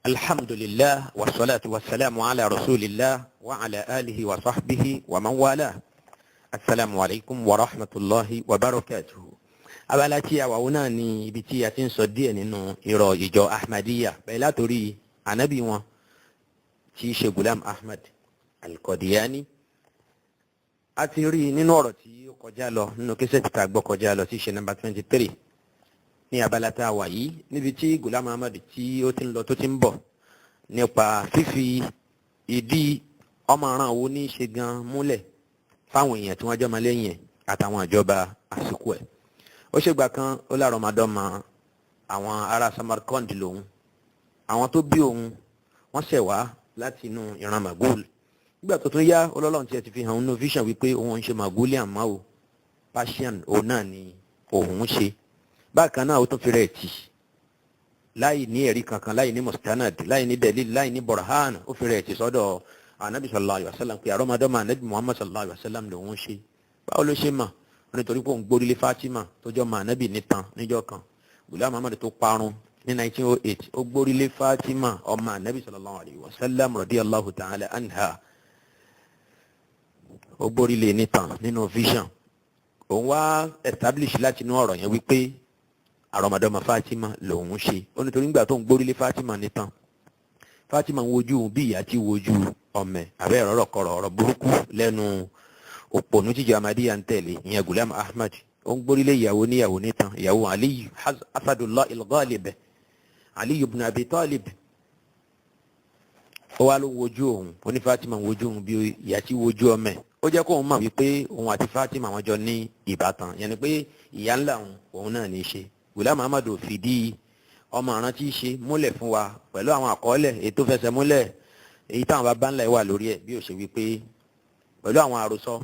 الحمد لله والصلاة والسلام على رسول الله وعلى آله وصحبه ومن والاه. السلام عليكم ورحمة الله وبركاته. abala tí a wà wọ́n náà ni ibi tí a ti ń sọ díẹ̀ nínú irọ́ ìjọ ahmadiyya bẹ́ẹ̀ látòrí ànábì wọn tí í ṣe gulam ahmad al-Qadiani. a ti rí nínú ọ̀rọ̀ tí ó kọjá lọ nínú kẹsẹ̀tì tá a gbọ́ kọjá lọ tí í ṣe nọ́mbà 23 ní abala tá a wà yìí níbi tí gulam ahmad tí ó ti ń lọ tó ti ń bọ̀ nípa fífi ìdí ọmọràn wo ní ṣe gan múlẹ̀ fáwọn èèyàn tí wọ́n jẹ́ ọmọlẹ́yìn ẹ̀ àtàwọn ìjọba àsìkò ẹ̀. ó ṣègbà kan ó lára ọmọdọ́mọ àwọn ará Samarkand lòun, àwọn tó bí òun wọ́n ṣẹ̀ wá láti inú ìran Magul. nígbà tó tún yá ọlọ́run tí ẹ ti fi hàn nínú vision wípé òun ń ṣe Magulian mọ́ o, Persian òun náà ni òun ń ṣe. bákan náà ó tún fi rẹ̀ tì láì ní ẹ̀rí kankan, láì ní mustanad, láì ní dalil, láì ní burhan, ó fi rẹ̀ tì sọ́dọ̀ anabi sallallahu alayhi wa sallam pé àrọ́mọdọ́mọ anabi Muhammad sallallahu alayhi wa sallam lòun ń ṣe. báwo ló ṣe mà? nítorí pé òun gbórílé Fatima tó jọ mọ anabi nìtàn níjọ́ kan. Ghulam Muhammad tó parun ní 1908 ó gbórílé Fatima ọmọ anabi sallallahu alayhi wa sallam radiyallahu ta'ala anha, ó gbórílé nìtàn nínú vision. òun wá establish láti inú ọ̀rọ̀ yẹn wípé àrọmọdọ́mọ Fatima lòun ṣe. ó nítorí nígbà tó ń gbórílé Fatima nìtàn, Fatima ń wojú bí ìyá tí wojú ọmọ ẹ̀, àbẹ́ ọ̀rọ̀ kọ̀rọ̀ ọ̀rọ̀ burúkú lẹ́nu òpònú tíjọ Ahmadiyya ń tẹ̀lé ìyẹn Ghulam Ahmad. ó ń gbórílé ìyàwó níyàwó nìtàn, ìyàwó Aliyu Asadullah al-Ghalib, Aliyu ibn Abi Talib. ó wá ló wojú òun, ó ní Fatima ń wojú òun bí ìyá tí wojú ọmọ ẹ̀. ó jẹ́ kóun mọ̀ wípé òun àti Fatima wọn jọ ní ìbátan, yẹn ni pé ìyá ńlá òun náà ní í ṣe. Ghulam Ahmad ò fìdí ọmọ àrántí ṣe múlẹ̀ fún wa pẹ̀lú àwọn àkọọ́lẹ̀ ètò fẹsẹ̀ múlẹ̀ èyí táwọn bàbá ńlá wà lórí ẹ̀, bí ó ṣe wípé pẹ̀lú àwọn àròsọ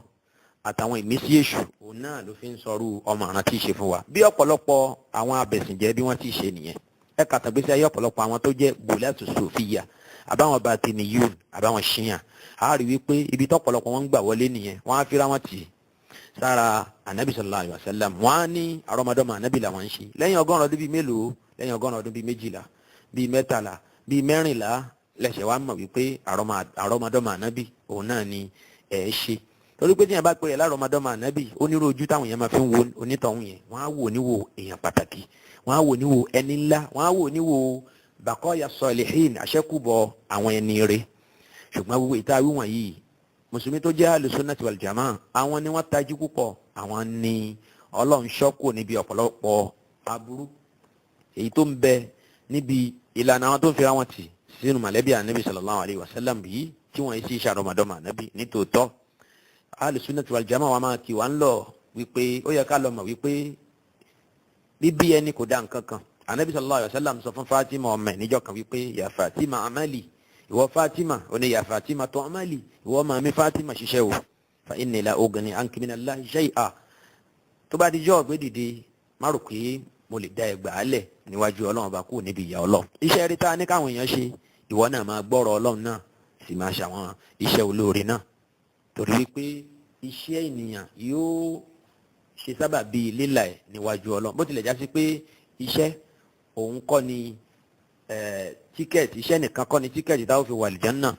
àtàwọn ìmísí èṣù òun náà ló fi ń sọrú ọmọ àrántí ṣe fún wa. bí ọ̀pọ̀lọpọ̀ àwọn abẹ̀sìnjẹ́ bí wọ́n ti ṣe nìyẹn. ẹ kàtàgbésí ayé ọ̀pọ̀lọpọ̀ àwọn tó jẹ́ gulatu sofiya, àbáwọn batiniyun, àbáwọn ṣíyàn, a rí wípé ibi tọ́pọ̀lọpọ̀ wọn ń gbà wọlé nìyẹn. wọ́n á fira wọn tì sára anabi sallallahu alayhi wa sallam. wọ́n á ní àrọ́mọdọ́mọ anabi làwọn ń ṣe. lẹ́yìn ọgọ́rùn ọdún bíi mélòó, lẹ́yìn ọgọ́rùn ọdún bíi méjìlá, bíi mẹ́tàlá, bíi mẹ́rìnlá lẹ́sẹ̀ wá mọ̀ wípé àrọ́mọdọ́mọ anabi òun náà ni ẹ̀ ṣe. torí pé tíyẹn bá pè é lárọ́mọdọ́mọ anabi, ó nírú ojú táwọn yẹn máa fi ń wo onítọ̀hún yẹn. wọ́n á wò níwò èèyàn pàtàkì, wọ́n á wò níwò ẹni ńlá, wọ́n á wò níwò baqaya salihin, àṣẹ́kùbọ̀ àwọn ẹni rẹ̀. ṣùgbọ́n gbogbo ìta wíwọ̀n yìí mùsùlùmí tó jẹ́ al-sunnati wal jamaa, àwọn ni wọ́n tají púpọ̀, àwọn ni Ọlọ́run ṣọ́ kúrò níbi ọ̀pọ̀lọpọ̀ aburú èyí tó ń bẹ níbi ìlànà àwọn tó ń fira wọn tì sínú mọ̀lẹ́bí ànábì sallallahu alayhi wa sallam yìí tí wọ́n yìí sì ṣàrọ̀mọdọ́mọ ànábì. nítòótọ́ al-sunnati wal jamaa wa máa kì wá ń lọ wípé ó yẹ ká lọ mọ̀ wípé bíbí ẹni kò dá nǹkan kan. ànábì sallallahu alayhi wa sallam sọ fún Fatima ọmọ ẹ̀ níjọ́ kan wípé ya Fatima amali, ìwọ Fatima, ó ní ya Fatima tó amali, ìwọ màmí Fatima ṣiṣẹ́ o, fa inni la ughni anki minallahi shay'a. tó bá di jọ́ ọ̀gbẹ́ dìde má rò pé mo lè dá ẹgbàá alẹ̀ níwájú Ọlọ́run bá kú níbi ìyà Ọlọ́run. iṣẹ́ rí tá a ní káwọn èèyàn ṣe, ìwọ náà máa gbọ́rọ̀ Ọlọ́run náà sì máa ṣàwọn iṣẹ́ olóore náà. torí wípé iṣẹ́ ènìyàn yóò ṣe sábà bíi lílà ẹ̀ níwájú Ọlọ́run. bó tilẹ̀ já sí pé iṣẹ́ òun kọ́ ni tíkẹ́ẹ̀tì, iṣẹ́ nìkan kọ́ ni tíkẹ́ẹ̀tì táwọn fi wà àlùjánnà.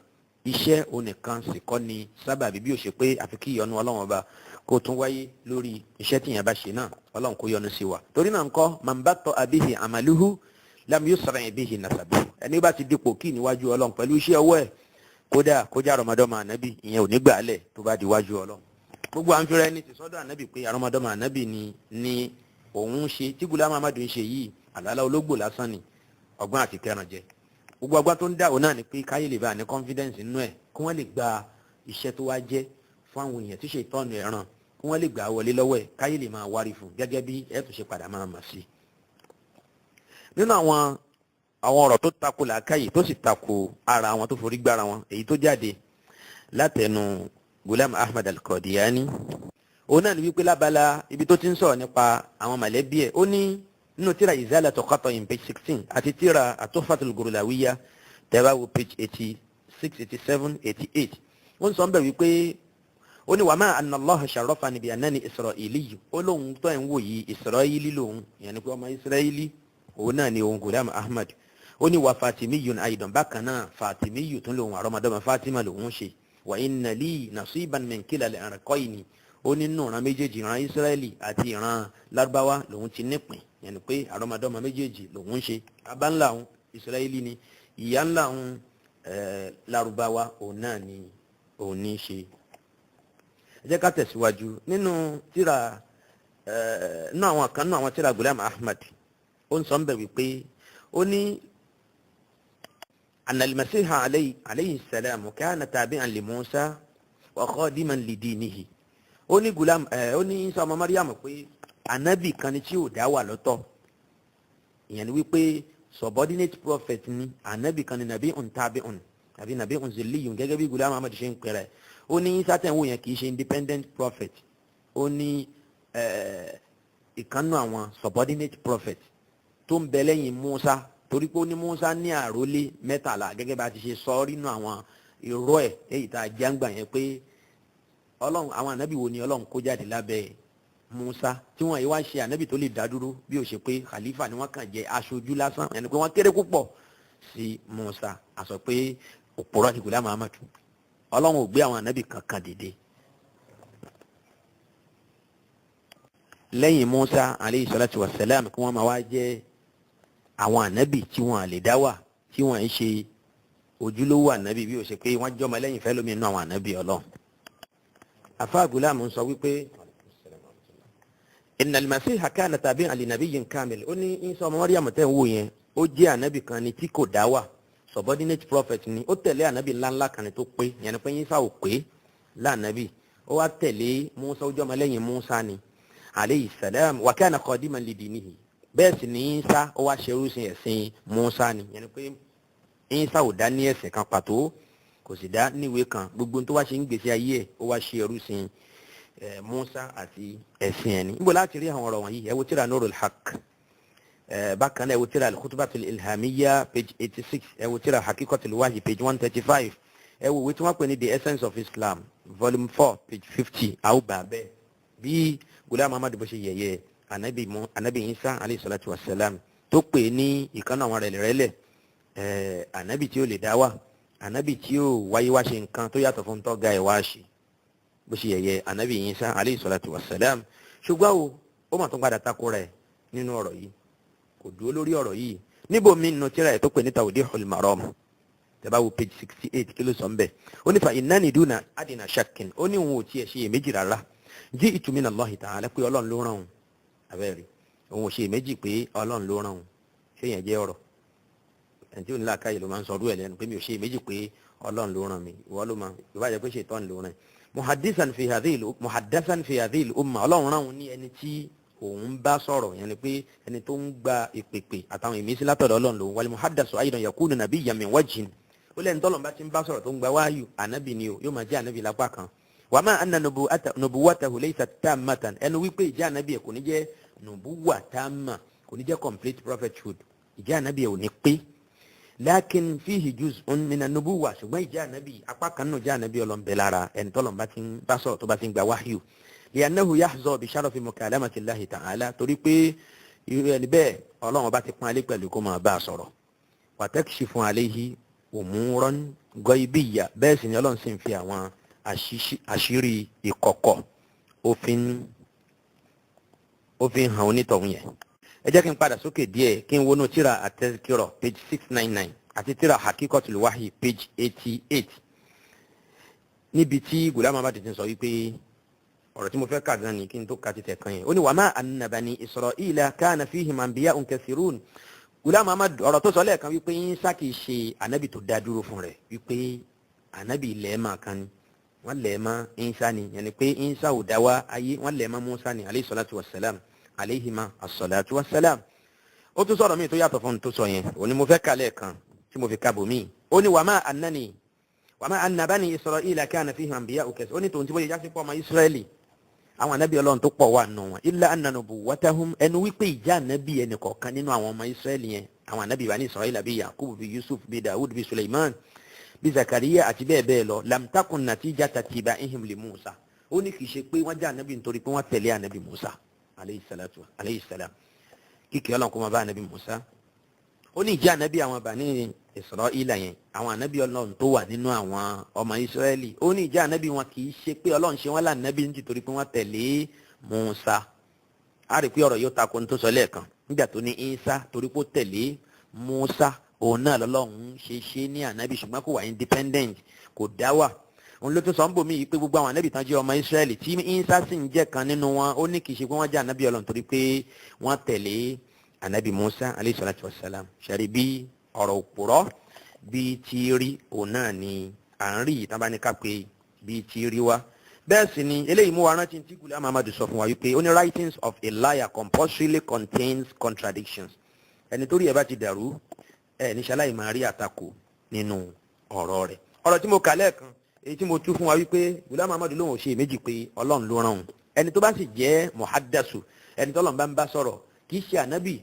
iṣẹ́ òun nìkan sì kọ́ ni sábàbí, bí ó ṣe pé àfi kí ìyọ́nú Ọlọ́run ọba kó tún wáyé lórí iṣẹ́ tí yẹn bá ṣe náà, Ọlọ́run kó yọ́nú sí wa. torí náà ńkọ́ man batta'a bihi amaluhu lam yusra' bihi nasabuhu. ẹni bá ti dípò kí níwájú Ọlọ́run pẹ̀lú iṣẹ́ ọwọ́ ẹ̀, kódà kójà àrọ́mọdọ́mọ ànábì, ìyẹn ò ní gbà á lẹ̀ tó bá di wájú Ọlọ́run. gbogbo à ń fira ẹni ti sọ́dọ̀ ànábì pé àrọ́mọdọ́mọ ànábì ni òun ń ṣe. tí Ghulam Ahmad ń ṣe yìí àlálà ológbò lásán ni, ọgbọ́n àti kẹran jẹ. gbogbo ọgbọ́n tó ń dà òun náà ni pé káyé lè bá ní confidence nínú ẹ̀, kí wọ́n lè gba iṣẹ́ tó wá jẹ́ fún àwọn èèyàn tí ṣe ìtọ́nu ẹ̀ràn, kí wọ́n lè gbà wọlé lọ́wọ́ ẹ̀, káyé lè máa wárí fún gẹ́gẹ́ bí ẹ̀ tó ṣe padà máa mọ̀ sí. nínú àwọn ọ̀rọ̀ tó tako làákàyè tó sì tako ara wọn, tó forí gbára wọn, èyí tó jáde látẹnu Ghulam Ahmad al-Qadiani òun náà ní wípé lábala ibi tó ti ń sọ̀rọ̀ nípa àwọn mọ̀lẹ́bí ẹ̀ ó ní nínú tíra Izalatu Qata'in page 16 àti tíra At-Tuhfatul Gurlawiyya tẹ́wá wo page 86 87 88 ó ń sọ ń bẹ̀ wípé ó ní wàmà anna Allah sharrafani bi annani Isra'ili ó lóun tó ń wò yìí Isra'ili lòun ìyẹn ni pé ọmọ Isra'ili òun náà ni òun Ghulam Ahmad ó ní wà Fatimiyun aidan bákan náà Fatimiyu tún lòun àrọ́mọdọ́mọ Fatima lòun ṣe wa inna li nasiban min kilal arqayni ó ní nù ìran méjèèjì ìran Israẹli àti ìran Lárúbáwá lòun ti nípìn yẹn ni pé àrọ́mọdọ́mọ méjèèjì lòun ṣe bàbá ńlá òun Israẹli ni ìyá ńlá òun Lárúbáwá òun náà ni òun ní ṣe. ẹ jẹ́ ká tẹ̀síwájú nínú tíra nínú àwọn kan nínú àwọn tíra Ghulam Ahmad ó ń sọ ń bẹ̀ wípé ó ní anna al-Masiha alayhi salam kana tabi'an li Musa wa khadiman li dinihi ó ní Ghulam ó ní Isa ọmọ Maryam pé anabi kan ni tí ò dá wà lọ́tọ̀ ìyẹn ni wípé subordinate prophet ni anabi kan ni nabi'un tabi'un àbí nabi'un zilliyun gẹ́gẹ́ bí Ghulam Ahmad ṣe ń pẹ̀rẹ̀ ó ní Isa tẹ̀ ń wò yẹn kì í ṣe independent prophet ó ní ìkànnù àwọn subordinate prophet tó ń bẹ lẹ́yìn Musa torí pé ó ní Musa ní àrólé 13 gẹ́gẹ́ bá ti ṣe sọ nínú àwọn ìró ẹ̀ èyí tá a jáǹgbà yẹn pé Ọlọ́run àwọn ànábì wo ni Ọlọ́run kó jáde lábẹ́ Musa tí wọ́n yìí wá ṣe ànábì tó lè dá dúró bí ó ṣe pé khalifa ni wọ́n kàn jẹ́ aṣojú lásán ẹni pé wọ́n kéré púpọ̀ sí Musa àsọ pé òpùrọ́ ni Ghulam Ahmad Ọlọ́run ò gbé àwọn ànábì kankan dìde lẹ́yìn Musa alayhi salatu wassalam kí wọ́n máa wá jẹ́ àwọn ànábì tí wọ́n lè dá wà tí wọ́n ń ṣe ojúlówó ànábì bí ó ṣe pé wọ́n jọmọ lẹ́yìn fẹ́ lómi inú àwọn ànábì Ọlọ́run. afa Ghulam ń sọ wípé innal Masiha kana tabi'an li nabiyyin kamil ó ní Isa ọmọ Maryam tẹ́ ń wò yẹn ó jẹ́ ànábì kan ni tí kò dá wà subordinate prophet ni ó tẹ̀lé ànábì ńláńlá kan ni tó pé yẹn ni pé Isa ò pé láànábì ó wá tẹ̀lé Musa ó jọmọ lẹ́yìn Musa ni alayhi salam wa kana qadiman li dinihi bẹ́ẹ̀ sì ni Isa ó wá ṣerú sí ẹ̀sìn Musa ni yẹn ni pé Isa ò dá ní ẹ̀sìn kan pàtó kò sì dá níwèé kan gbogbo tó wá ṣe ń gbèsè ayé ẹ̀ ó wá ṣe ẹrú sí Musa àti ẹ̀sìn ẹni níbo láti rí àwọn ọ̀rọ̀ wọ̀nyí ẹ wo tírà Nurul Haq bákan náà ẹ wo tírà al-Khutbatul Ilhamiyya page 86 ẹ wo tírà Haqiqatul Wahyi page 135 ẹ wo ìwé tí wọ́n pè ní The Essence of Islam volume 4 page 50 àwọn bàbẹ́ bí Ghulam Ahmad bó ṣe yẹ̀yẹ́ anabi Isa alayhi salatu wassalam tó pè ní ìkànnà àwọn rẹ̀lẹ̀rẹ̀lẹ̀ anabi tí ó lè dá wà anabi tí ó wáyé wá ṣe nǹkan tó yàtọ̀ fún tọ́ga ẹ̀ wá ṣe bó ṣe yẹ̀yẹ́ anabi Isa alayhi salatu wassalam ṣùgbọ́n ó mà tún padà takò rẹ̀ nínú ọ̀rọ̀ yìí kò dúró lórí ọ̀rọ̀ yìí níbo mi nínú tíra ẹ̀ tó pè ní Tawdihul Maram tẹ́bá wo page 68 kí ló sọ ń bẹ̀ ó ní fa innani duna adina shakkin ó ní òun ò tiẹ̀ ṣe iyèméjì rárá ji'tu min Allahi ta'ala pé Ọlọ́run ló rán òun abẹ́rẹ́ òun ò ṣe méjì pé Ọlọ́run ló rán òun ṣé yẹn jẹ́ ọ̀rọ̀ ẹni tí ò ní làákàyè ló máa ń sọ ọdún ẹ̀ lẹ́nu pé mi ò ṣe méjì pé Ọlọ́run ló rán mi ìwọ ló máa ìwà jẹ́ pé ṣètọ́ni ló rán muhaddasan fi hadhihi al-umma Ọlọ́run rán òun ní ẹni tí òun bá sọ̀rọ̀ yẹn ni pé ẹni tó ń gba ìpèpè àtàwọn ìmísí látọ̀dọ̀ Ọlọ́run lòun wal muhaddasu aydan yakunu nabiyyan min wajhin ó lẹ́ni tọ́lọ̀ bá ti ń bá sọ̀rọ̀ tó ń gba wáyù ànábì ni o yóò máa jẹ́ ànábì lápá kan wa ma anna nubuwatahu laysat tammatan ẹnu wípé ìjẹ́ ànábì ẹ̀ kò ní jẹ́ nubuwa tamma kò ní jẹ́ complete prophethood ìjẹ́ ànábì ẹ̀ ò ní pé lakin fihi juz'un min an-nubuwa ṣùgbọ́n ìjẹ́ ànábì apá kan náà jẹ́ ànábì Ọlọ́run bẹ lára ẹni tọ́lọ̀ bá ti ń bá sọ̀rọ̀ tó bá ti ń gba wáyù li'annahu yahza bi sharafi mukalamati Allahi ta'ala torí pé ẹni bẹ́ẹ̀ Ọlọ́run bá ti pọ́n alẹ́ pẹ̀lú kó máa bá a sọ̀rọ̀ wa takshifu alayhi umuran ghaibiyya bẹ́ẹ̀ sì ni Ọlọ́run sì ń fi àwọn àṣírí ìkọ̀kọ̀ òfin hàn onítọ̀hún yẹn. ẹ jẹ́ kí n padà sókè díẹ̀ kí n wọnú tíra at-Tazkira page 699 àti tíra Haqiqatul Wahyi page 88 níbi tí Ghulam Ahmad ti sọ wípé ọ̀rọ̀ tí mo fẹ́ kà gan ni kí n tó ka ti tẹ̀ kan yẹn ó ní wa ma anna bani Isra'ila kana fihim anbiya'un kathirun Ghulam Ahmad ọ̀rọ̀ tó sọ lẹ́ẹ̀kan wípé Ìsá kìí ṣe ànábì tó dá dúró fún rẹ̀ wípé ànábì ilẹ̀ máa kan ni wọ́n lẹ̀ mọ́ Ìsá ni yẹn ni pé Ìsá ò dá wá ayé wọ́n lẹ̀ mọ́ Musa ni alayhi salatu wassalam alayhima as-salatu wassalam ó tún sọ̀rọ̀ mi tó yàtọ̀ fún tó sọ yẹn ó ní mo fẹ́ kà lẹ́ẹ̀kan tí mo fi ka bò mí ó ní wa ma annani wa ma anna bani Isra'ila kana fihim anbiya'u kathir ó ní tòun tí wọ́n yẹ jásí pọ̀ ọmọ Israẹli àwọn ànábì Ọlọ́run tó pọ̀ wà nù wọn illa anna nubuwwatahum ẹnu wípé ìjà ànábì ẹnì kọ̀ọ̀kan nínú àwọn ọmọ Israẹli yẹn àwọn ànábì bani Isra'ila bíi Yakub bíi Yusuf bíi Dawud bíi Suleiman bíi Zakariya àti bẹ́ẹ̀ bẹ́ẹ̀ lọ lam takun natijata tiba'ihim li Musa ó ní kì í ṣe pé wọ́n jẹ́ ànábì nítorí pé wọ́n tẹ̀lé ànábì Musa alayhi salam kíkẹ́ Ọlọ́run kó máa bá ànábì Musa ó ní ìjà ànábì àwọn bani Isra'ila yẹn àwọn ànábì Ọlọ́run tó wà nínú àwọn ọmọ Israẹli ó ní ìjà ànábì wọn kì í ṣe pé Ọlọ́run ṣe wọn lànàbì nítorí pé wọ́n tẹ̀lé Musa a rí pé ọ̀rọ̀ yóò takò ní tó sọ lẹ́ẹ̀kan nígbà tó ní Isa torí pé ó tẹ̀lé Musa òun náà lọ́lọ́run ṣe ní ànábì ṣùgbọ́n kò wà independent kò dá wà òun ló tún sọ ń bò mí yìí pé gbogbo àwọn ànábì tán jẹ́ ọmọ Israẹli tí Isa sì ń jẹ́ kan nínú wọn ó ní kì í ṣe pé wọ́n jẹ́ ànábì Ọlọ́run torí pé wọ́n tẹ̀lé ànábì Musa alayhi salatu wassalam ṣàrí bí ọ̀rọ̀ òpùrọ́ bí ti rí òun náà ni à ń rí ìtàn bá ní ká pé bí ti rí wá bẹ́ẹ̀ sì ni eléyìí mú wa rántí tí Ghulam Ahmad sọ fún wa wípé ó ní writings of a liar compulsorily contains contradictions ẹni tó rí ẹ bá ti dàrú ẹ ní ṣaláì máa rí àtakò nínú ọ̀rọ̀ rẹ̀ ọ̀rọ̀ tí mo kà lẹ́ẹ̀kan èyí tí mo tú fún wa wípé Ghulam Ahmad lóhùn ṣe méjì pé Ọlọ́run ló rán òun ẹni tó bá sì jẹ́ muhaddasu ẹni tó Ọlọ́run bá ń bá sọ̀rọ̀ kì í ṣe ànábì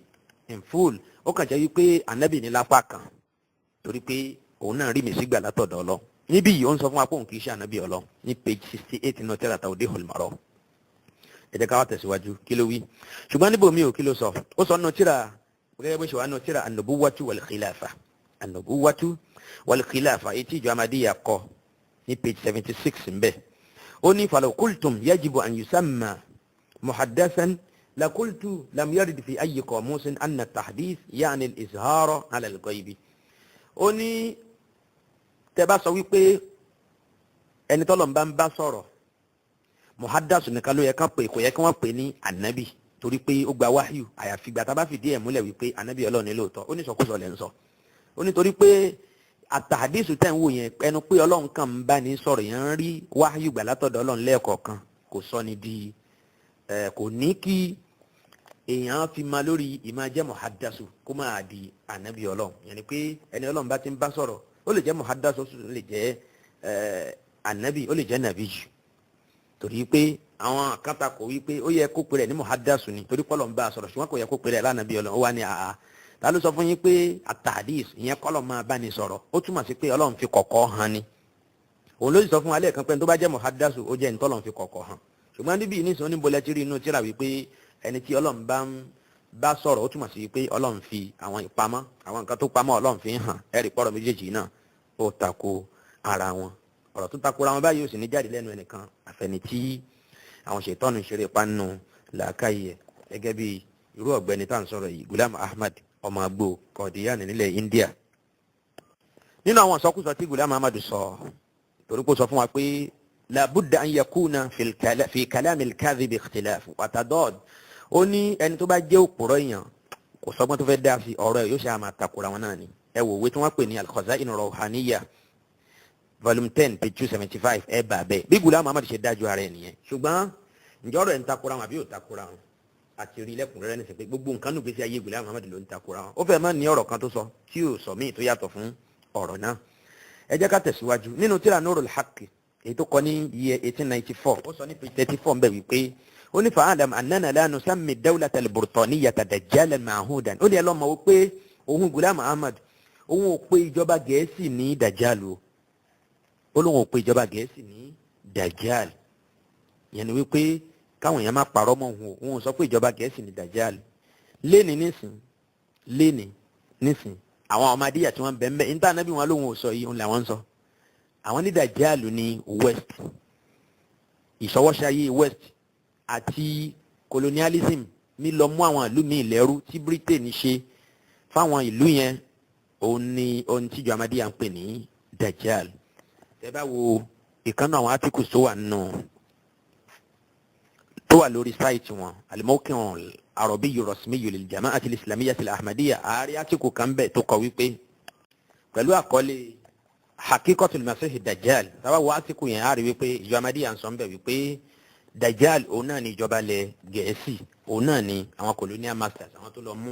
in full ó kàn jẹ́ wípé ànábì ní lápá kan torí pé òun náà rí mi sígbà látọ̀dọ̀ Ọlọ́run níbí yìí ó ń sọ fún wa pé òun kì í ṣe ànábì Ọlọ́run ní page 68 nínú tírà Tawdihul Marah ẹ jẹ́ ká wá tẹ̀síwájú kí ló wí ṣùgbọ́n níbo mi ò kí ló sọ ó sọ nínú tírà gẹ́gẹ́ bó ṣe wà nínú tírà an-nubuwwatu wal khilafa èyí tí ìjọ Ahmadiyya kọ ní page 76 ń bẹ ó ní falaw qultum yajibu an yusamma muhaddathan لقلت لم يرد في أي قاموس أن التحديث يعني الإظهار على الغيب ó ní tẹ́ bá sọ wípé ẹni tọ́lọ́run bá ń bá sọ̀rọ̀ muhaddath nìkan ló yẹ kán pè kò yẹ kí wọ́n pè ní ànábì torí pé ó gba wáhíù àyàfi ìgbà tá a bá fìdí ẹ̀ múlẹ̀ wípé ànábì Ọlọ́run ní lóòótọ́ ó ní sọkúsọ lẹ́ ń sọ ó ní torí pé àtàdísù tẹ̀ ń wò yẹn ẹnu pé Ọlọ́run kàn ń bá ní sọ̀rọ̀ yẹn ń rí wáhíù gbà látọ̀dọ̀ Ọlọ́run lẹ́ẹ̀kọ̀ọ̀kan kò sọ ní di kò ní kí èèyàn fi máa lórí ìmáa jẹ́ muhaddasu kó máa di ànábì Ọlọ́run yẹn ni pé ẹni Ọlọ́run bá ti ń bá sọ̀rọ̀ ó lè jẹ́ muhaddasu ó sì lè jẹ́ ànábì ó lè jẹ́ nàbíyù torí pé àwọn àkàtà kò wí pé ó yẹ kó pèrè ní muhaddasu ni torí pọ́lọ̀ ń bá a sọ̀rọ̀ ṣùgbọ́n kò yẹ kó pèrè lánàbí Ọlọ́run ó wà ní àá ta ló sọ fún yín pé àtàdís ìyẹn kọ́lọ̀ máa bá ní sọ̀rọ̀ ó túmọ̀ sí pé Ọlọ́run fi kọ̀kọ̀ hàn ni òun ló sì sọ fún wa lẹ́ẹ̀kan pé tó bá jẹ́ muhaddasu ó jẹ́ ìtọ́lọ́run fi kọ̀kọ̀ hàn ṣùgbọ́n níbi ìníṣẹ́ oníbolẹ̀ tí rí inú tíra wípé ẹni tí Ọlọ́run bá sọ̀rọ̀ ó túmọ̀ sí pé Ọlọ́run fi àwọn ìpamọ́ àwọn nǹkan tó pamọ́ Ọlọ́run fi hàn ẹ̀rí pọ̀rọ̀ méjèèjì náà ó tako ara wọn ọ̀rọ̀ tó takora wọn báyìí ó sì ní jáde lẹ́nu ẹnìkan àfẹni tí àwọn ṣètọ́nù ṣeré panu làákàyè gẹ́gẹ́ bí irú ọ̀gbẹ́ni tá à ń sọ̀rọ̀ yìí Ghulam Ahmad ọmọ àgbò Qadian nílẹ̀ India nínú àwọn ìsọkúsọ tí Ghulam Ahmad sọ torí pé ó sọ fún wa pé labudda an yakuna fi kalami al-kadhib ikhtilaf wa tadad ó ní ẹni tó bá jẹ́ òpùrọ́ èèyàn kò sọgbọ́n tó fẹ́ dá sí ọ̀rọ̀ ẹ̀ yóò ṣe àmà takora wọn náà ni ẹ wò wé tí wọ́n pè ní al-Khaza'in ar-Ruhaniyya volume 10 page 275 ẹ bà bẹ́ẹ̀ bí Ghulam Ahmad ṣe dájú ara ẹ̀ nìyẹn ṣùgbọ́n ǹjọ́ ọ̀rọ̀ ẹ̀ ń takora wọn àbí ò takora wọn àti rí lẹ́kùnrẹ́rẹ́ nísìnyí pé gbogbo nǹkan nù gbèsè ayé Ghulam Ahmad ló ń takora wọn ó fẹ́ máa ní ọ̀rọ̀ kan tó sọ tí ò sọ míì tó yàtọ̀ fún ọ̀rọ̀ náà ẹ jẹ́ ká tẹ̀síwájú nínú tírà Nurul Haqq èyí tó kọ ní year 1894 ó sọ ní page 34 ń bẹ̀ wípé ó ní fa'alam annana la nusammi ad-dawlata al-Burtaniyyata dajjalan ma'hudan ó ní ẹ lọ́mọ wípé òun Ghulam Ahmad òun ò pé ìjọba Gẹ̀ẹ́sì ní dajjalu ó lóun ò pé ìjọba Gẹ̀ẹ́sì ní dajjal yẹn ni wípé káwọn èèyàn má parọ́ mọ́ òun sọ pé ìjọba Gẹ̀ẹ́sì ní dajjal léni nísìn àwọn Ahmadiyya tí wọ́n bẹ̀ ń bẹ̀ níta nábì wọn lóun ò sọ yìí òun làwọn ń sọ àwọn ní dajjal ní west ìṣọwọ́ṣayé west àti colonialism ní lọ mú àwọn ìlú míì lẹ́rú tí Britain ṣe fáwọn ìlú yẹn òun ni ohun tíjọ Ahmadiyya ń pè ní dajjal tẹ́ bá wo ìkànnì àwọn articles tó wà lórí sáìtì wọn al-Mawqi' al-Arabi ar-Rasmi lil-Jama'ah al-Islamiyyah al-Ahmadiyyah ààrẹ article kan bẹ̀ tó kọ wípé pẹ̀lú àkọlé Haqiqatul Masih ad-Dajjal tàbá wo article yẹn ààrẹ wípé ìjọ Ahmadiyya ń sọ ń bẹ̀ wípé Dajjal òun náà ni ìjọba ilẹ̀ Gẹ̀ẹ́sì òun náà ni àwọn colonial masters àwọn tó lọ mú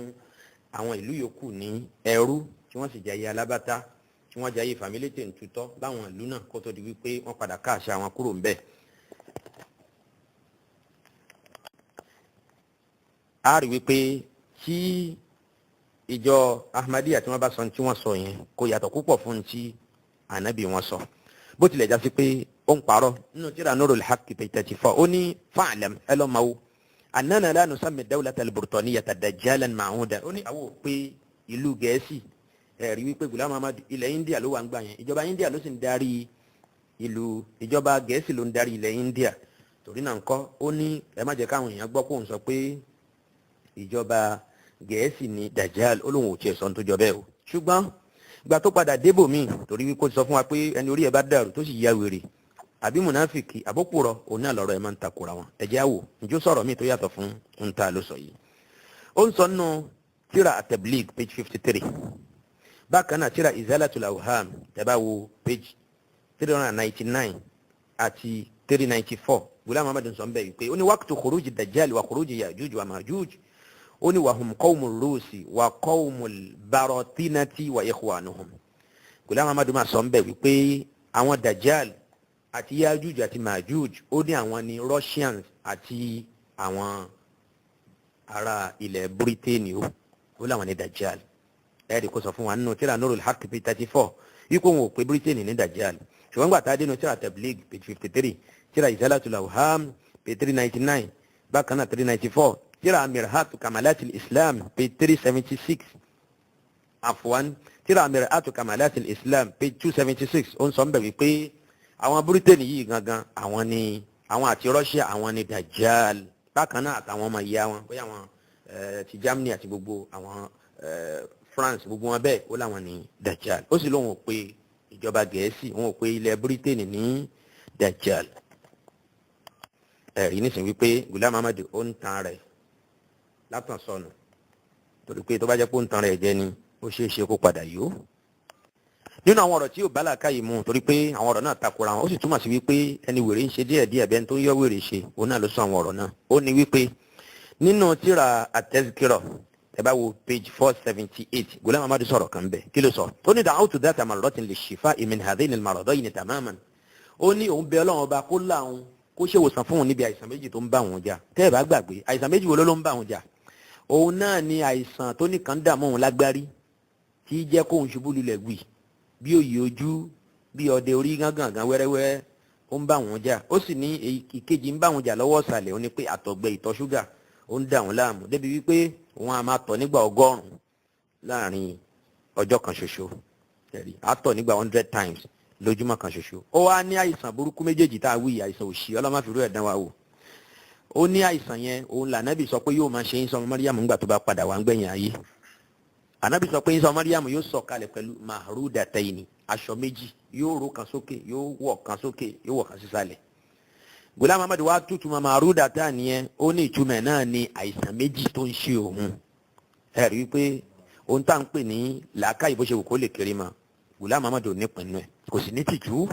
àwọn ìlú yòókù ní ẹrú tí wọ́n sì jẹ́ ayé alábàtà tí wọ́n jayé fàmílétè ń tutọ́ láwọn ìlú náà kó tó di wípé wọ́n padà ká àṣà wọn kúrò ńbẹ̀. a rí wípé tí ìjọ Ahmadiyya tí wọ́n bá sọ tí wọ́n sọ yẹn kò yàtọ̀ púpọ̀ fún tí ànábì wọn sọ bó tilẹ̀ já sí pé ó ń parọ́ nínú tírà Nurul Haqq page 34 ó ní fa'lam ẹ lọ́ máa wo annana la nusammi dawlata al-Burtaniyyata dajjalan ma'uda ó ní àwọn pé ìlú Gẹ̀ẹ́sì ẹ̀rí wípé Ghulam Ahmad ilẹ̀ India ló wà ń gbà yẹn ìjọba India ló sì ń darí ìjọba Gẹ̀ẹ́sì ló ń darí ilẹ̀ India torí náà ńkọ́ ó ní ẹ má jẹ́ káwọn èèyàn gbọ́ kó ń sọ pé ìjọba Gẹ̀ẹ́sì ni dajjal ó lóun ò tiẹ̀ sọ tó jọ bẹ́ẹ̀ o ṣùgbọ́n ìgbà tó padà débò míì torí wípé ó sọ fún wa pé ẹni orí ẹ̀ bá dàrú tó sì ya wèrè àbí mùnáfìkì àbókùrọ̀ òun náà lọ́rọ̀ ẹ̀ máa ń takora wọn ẹ̀jẹ̀ àwò njó sọ̀rọ̀ míì tó yàtọ̀ fún ń ta ló sọ yìí ó ń sọ nínú tírà at-Tabligh page 53 bákan náà tírà Izalatul Awham tẹ́ bá wo page 399 àti 394 Ghulam Ahmad sọ ń bẹ̀ wípé ó ní waqtu khuruji dajjal wa khuruji Ya'juj wa Ma'juj ó ní wahum qawmul rusi wa qawmul baratinati wa ikhwanuhum Ghulam Ahmad máa sọ ń bẹ̀ wípé àwọn dajjal àti Ya'juj àti Ma'juj ó ní àwọn ní Russians àti àwọn ará ilẹ̀ Britain ó láwọn ní dajjal ẹ̀rí kó sọ fún wa nínú tírà Nurul Haqq page 34 yípo wọn ò pé Britain ní dajjal ṣùgbọ́n gbà tá a dé nínú tírà Tabligh page 53 tírà Izalatul Awham page 399 bákan náà 394 tírà Mir'atu Kamalatil Islam page 376 afwan tírà Mir'atu Kamalatil Islam page 276 ó ń sọ ń bẹ̀ wípé àwọn Britain yìí gangan àwọn àti Russia àwọn ni dajjal bákan náà àtàwọn ọmọ ìyá wọn bóyá àwọn ti Germany àti gbogbo àwọn France gbogbo wọn bẹ́ẹ̀ ó láwọn ní dajjal ó sì lóun ò pé ìjọba Gẹ̀ẹ́sì wọn ò pé ilẹ̀ Britain ní dajjal ẹ̀rí nísìnyí wípé Ghulam Ahmad ó ń tan rẹ̀ látàn sọnù torí pé tó bá jẹ́ pé ó ń tan rẹ̀ jẹ́ ni ó ṣeé ṣe kó padà yó nínú àwọn ọ̀rọ̀ tí yóò bá làákàyè mu torí pé àwọn ọ̀rọ̀ náà takora wọn ó sì túmọ̀ sí wípé ẹni wèrè ń ṣe díẹ̀díẹ̀ bẹ́ẹ̀ tó ń yọ wèrè ṣe òun náà ló sọ àwọn ọ̀rọ̀ náà ó ní wípé nínú tírà at-Tazkirah ẹ bá wo page 478 Ghulam Ahmad sọ̀rọ̀ kan bẹ́ẹ̀ kí ló sọ ó ní da'awtu dhata marratin lish-shifa'i min hadhaini al-maradayni tamaman ó ní òun bẹ Ọlọ́run ọba kó láwọn kó ṣe wòsàn fún òun níbi àìsàn méjì tó ń bá òun jà tẹ́ ẹ bá gbàgbé àìsàn méjì wo ló ń bá òun jà òun náà ni àìsàn tó nìkan dààmú òun lágbárí tí jẹ́ kóun ṣubú lulẹ̀ gbì bí òye ojú bí ọdẹ orí gángan wẹ́rẹ́wẹ́rẹ́ ó ń bá òun jà ó sì ní ìkejì ń bá òun jà lọ́wọ́ ọ̀sàlẹ̀ ó ní pé àtọ̀gbẹ ìtọ̀ ṣúgà ó ń dà òun láàmú débi wípé òun á máa tọ̀ nígbà 100 láàrin ọjọ́ kan ṣoṣo àtọ̀ nígbà 100 times lójúmọ́ kan ṣoṣo ó wá ní àìsàn burúkú méjèèjì tá a wí àìsàn òṣì ọlọ́màfìrú ẹ̀dán wa wò ó ní àìsàn yẹn òun lànàbì sọ pé yóò máa ṣe Ìsá ọmọ Maryam ńgbà tó bá padà wá ń gbẹ̀yìn ayé ànàbì sọ pé Ìsá ọmọ Maryam yóò sọ̀kalẹ̀ pẹ̀lú mahrudataini aṣọ méjì yóò ró kan sókè yóò wọ̀ kan sókè yóò wọ̀ kan sísàlẹ̀ Ghulam Ahmad wá tútù mọ́ mahrudataini yẹn ó ní ìtumọ̀ náà ní àìsàn méjì tó ń ṣe òun ẹ̀rí wípé ohun tá à ń pè ní làákàyè bó ṣe wù kó lè kéré mọ́ Ghulam Ahmad ò ní pinnu ẹ̀ kò sì ní tìjú